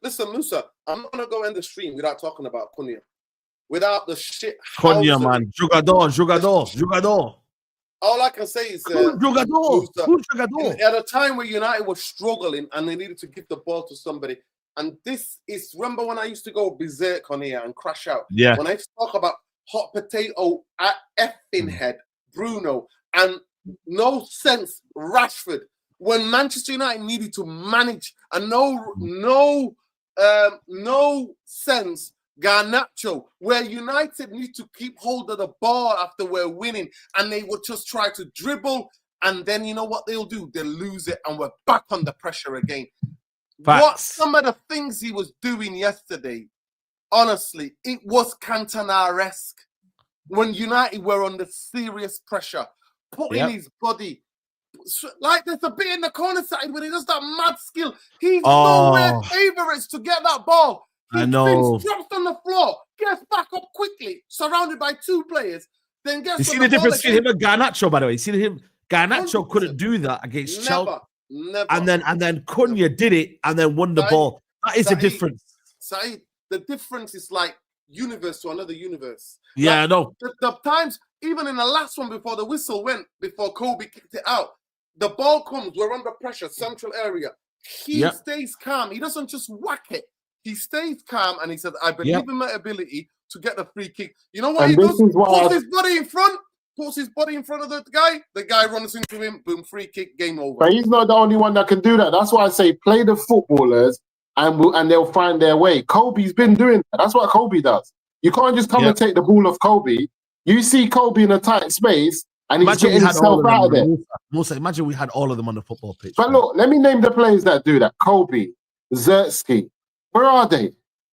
Listen, Musa, I'm not going to go end the stream without talking about Cunha. Without the shit. Cunha, man. Jogador. All I can say is Jogador. at a time where United was struggling and they needed to give the ball to somebody. And this is, remember when I used to go berserk on here and crash out? Yeah. When I used to talk about hot potato at effing head, Bruno, and no sense, Rashford. When Manchester United needed to manage, and no sense, Garnacho, where United need to keep hold of the ball after we're winning, and they would just try to dribble, and then you know what they'll do? They'll lose it, and we're back under pressure again. Facts. What some of the things he was doing yesterday, honestly, it was Cantona-esque. When United were under serious pressure, putting his body, like there's a bit in the corner side when he does that mad skill. He's nowhere favourites to get that ball. I know. Drops on the floor, gets back up quickly, surrounded by two players. Then gets. You see the difference between him and Garnacho, by the way. You see him. Garnacho 100%. Couldn't do that against Chelsea. Never. And then Cunha did it and then won the ball. That is the difference. Saeed, the difference is like universe to another universe. Yeah, like, I know. The times, even in the last one before the whistle went, before Kobe kicked it out, the ball comes, we're under pressure, central area. He stays calm. He doesn't just whack it. He stays calm and he says, I believe in my ability to get the free kick. You know what he does? Puts his body in front. Puts his body in front of the guy runs into him, boom, free kick, game over. But he's not the only one that can do that. That's why I say play the footballers and they'll find their way. Kobe's been doing that. That's what Kobe does. You can't just come and take the ball off Kobe. You see Kobe in a tight space and he's getting himself out of there. Musa, imagine we had all of them on the football pitch. But look, let me name the players that do that. Kobe, Zertsky. Where are they?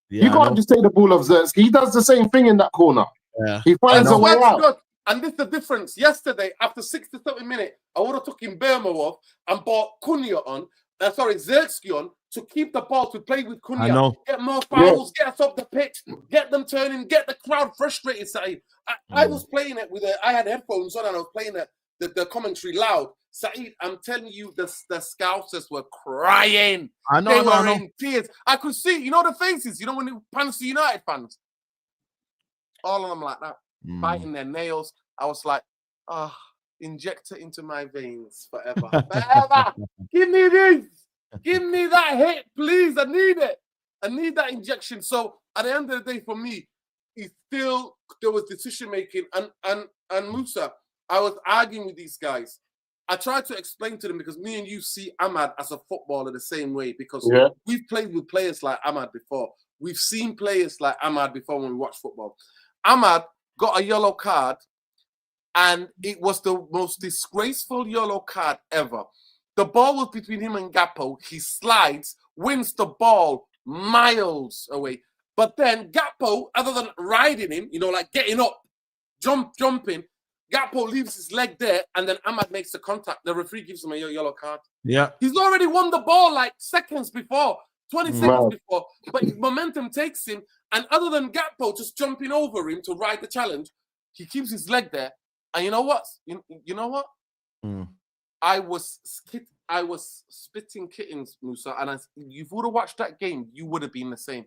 You can't just take the ball off Zertsky. He does the same thing in that corner. Yeah. He finds a way out. Good. And this is the difference. Yesterday, after 60-something minutes, I would have took him Burma off and brought Cunha on, Zertsky on, to keep the ball, to play with Cunha. Get more fouls, get us up the pitch, get them turning, get the crowd frustrated. Saeed. I was playing it with I had headphones on and I was playing the commentary loud. Saeed, I'm telling you, the Scousers were crying. They were in tears. I could see, you know the faces, you know when it pans to United fans? All of them like that. Biting their nails. I was like, inject it into my veins forever. Forever. Give me this. Give me that hit, please. I need it. I need that injection. So at the end of the day, for me, there was decision making. And Musa, I was arguing with these guys. I tried to explain to them because me and you see Ahmad as a footballer the same way because we've played with players like Ahmad before. We've seen players like Ahmad before when we watch football. Ahmad got a yellow card, and it was the most disgraceful yellow card ever. The ball was between him and Gakpo. He slides, wins the ball miles away. But then Gakpo, other than riding him, you know, like getting up, jumping, Gakpo leaves his leg there, and then Ahmad makes the contact. The referee gives him a yellow card. Yeah. He's already won the ball like seconds before, 20 seconds before, but his momentum takes him. And other than Gakpo just jumping over him to ride the challenge, he keeps his leg there. And you know what? You know what? I was spitting kittens, Musa. And if you would have watched that game, you would have been the same.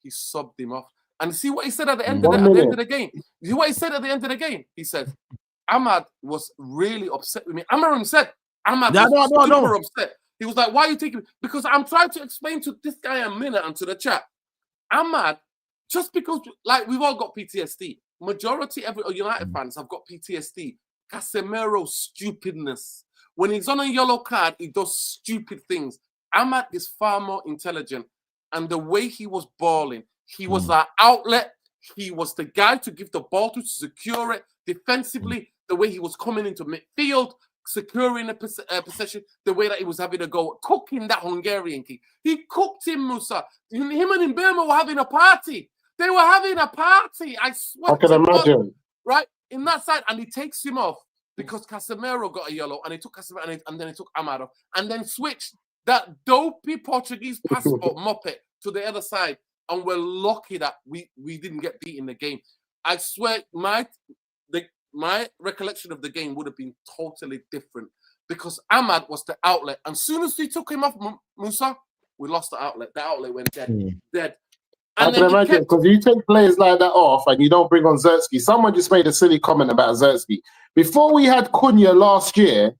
He subbed him off. And see what he said at the end of the game? You see what he said at the end of the game? He said, Ahmad was really upset with me. Amorim said, Ahmad was super upset. He was like, why are you taking me? Because I'm trying to explain to this guy a minute and to the chat. Ahmad, just because, like, we've all got PTSD. Majority of United fans have got PTSD. Casemiro's stupidness. When he's on a yellow card, he does stupid things. Ahmad is far more intelligent. And the way he was balling, he was our outlet. He was the guy to give the ball to secure it defensively. The way he was coming into midfield, securing a possession, the way that he was having a go, cooking that Hungarian kick. He cooked him, Musa. Him and Burma were having a party. They were having a party. I swear. I can imagine. Right? In that side. And he takes him off because Casemiro got a yellow and he took Casemiro and then he took Ahmad off and then switched. that dopey Portuguese passport muppet to the other side, and we're lucky that we didn't get beat in the game. I swear, my recollection of the game would have been totally different because Ahmad was the outlet. And as soon as we took him off Musa, we lost the outlet. The outlet went dead. I can imagine, because you take players like that off and you don't bring on Zertsky. Someone just made a silly comment about Zertsky. Before we had Cunha last year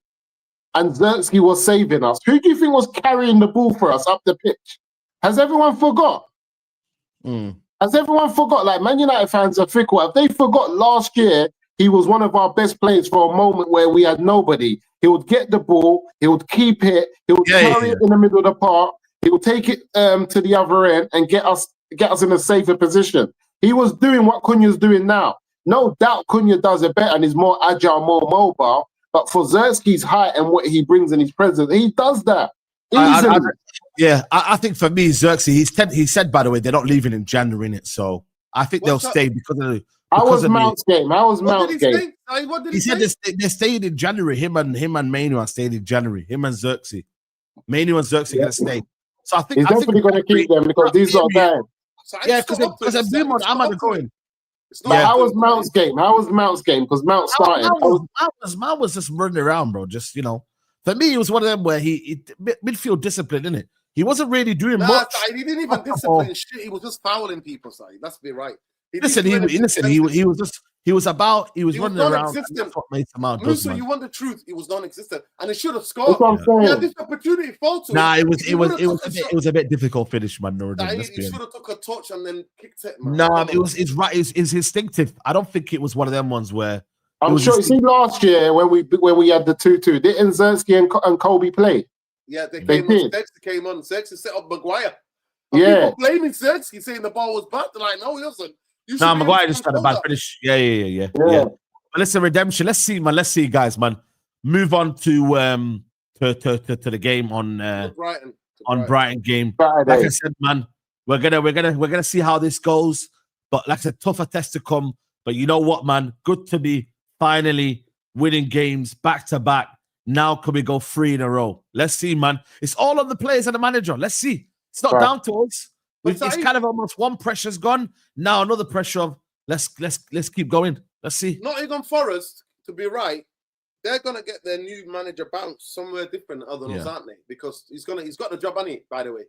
and Zertsky was saving us, who do you think was carrying the ball for us up the pitch? Has everyone forgot? Has everyone forgot? Like, Man United fans are fickle. If they forgot last year, he was one of our best players for a moment where we had nobody. He would get the ball, he would keep it, he would carry it in the middle of the park, he would take it to the other end and get us in a safer position. He was doing what Cunha's doing now. No doubt Cunha does it better and is more agile, more mobile. But for Zertsky's height and what he brings in his presence, he does that easily. I think for me, Zertsky, he said, by the way, they're not leaving in January, innit? So I think they'll stay because of the... How was Mount's game? He said they're staying in January. Him and Manu are staying in January. Him and Zertsky. Manu and Zertsky are going to stay. So I think he's definitely going to keep them because these are bad. Because Bruno and Ahmad are going. How was Mount's game? Because Mount started. Mount was just running around, bro. Just, for me, it was one of them where he midfield discipline, innit? He wasn't really doing much. He didn't even discipline shit. He was just fouling people, Saeed. Let's be right. He was running around. Musa, you want the truth? He was non-existent, and he should have scored. He had this opportunity fall to him. It was a bit difficult finish, man. He should have took a touch and then kicked it, man. No, it's instinctive. I don't think it was one of them ones where. I'm sure. You see, last year when we had the 2-2, didn't Zertsky and Kobe play? Yeah, they came on. Zertsky came on. Zertsky set up Maguire. People blaming Zertsky, saying the ball was bad. They're like, no, he wasn't. Maguire just had a bad finish. Yeah. But listen, redemption. Let's see, man. Let's see, guys, man. Move on to the game on Brighton game. Like I said, man, we're gonna see how this goes. But like I said, tougher test to come. But you know what, man? Good to be finally winning games back to back. Now can we go 3 in a row? Let's see, man. It's all on the players and the manager. Let's see. It's not down to us. It's kind of almost one pressure's gone. Now another pressure of let's keep going. Let's see. Nottingham Forest, to be right, they're gonna get their new manager bounced somewhere different other than us, aren't they? Because he's got the job, hasn't he, by the way?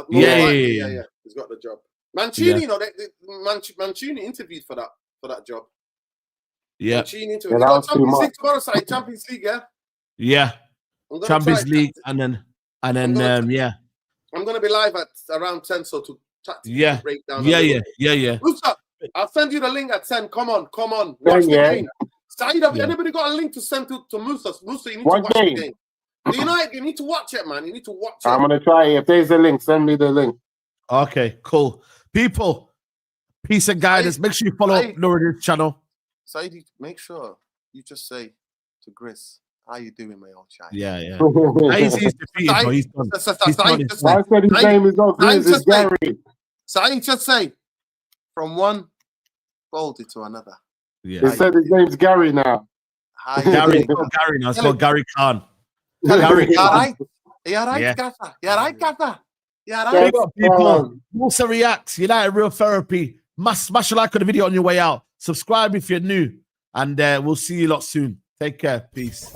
Yeah. He's got the job. Mancini, Mancini interviewed for that job. Yeah. Mancini interviewed. Champions League tomorrow, side. Champions League, Yeah. Champions League and then I'm gonna be live at around 10, so to chat to you, break down. Yeah. Musa, I'll send you the link at 10. Come on. Watch the game. Saeed, have anybody got a link to send to Musa? Musa, you need to watch the game. You need to watch it, man. You need to watch it. I'm gonna try it. If there's a link, send me the link. Okay, cool. People, peace and guidance. Make sure you follow Nuruddin's channel. Saeed, make sure you just say to Gris, how you doing, my old child? Yeah. He's defeated, but he's done. I said his name is not Gris, it's Gary. Saeed, just say, from one boulder to another. Yeah. He said his name's Gary now. Gary now. It's called Gary Khan. Gary, you all right? You all right, Gaffer? You all right, Gaffer? You all right? People, Musa Reacts, United Real Therapy. Smash a like on the video on your way out. Subscribe if you're new. And we'll see you lot soon. Take care. Peace.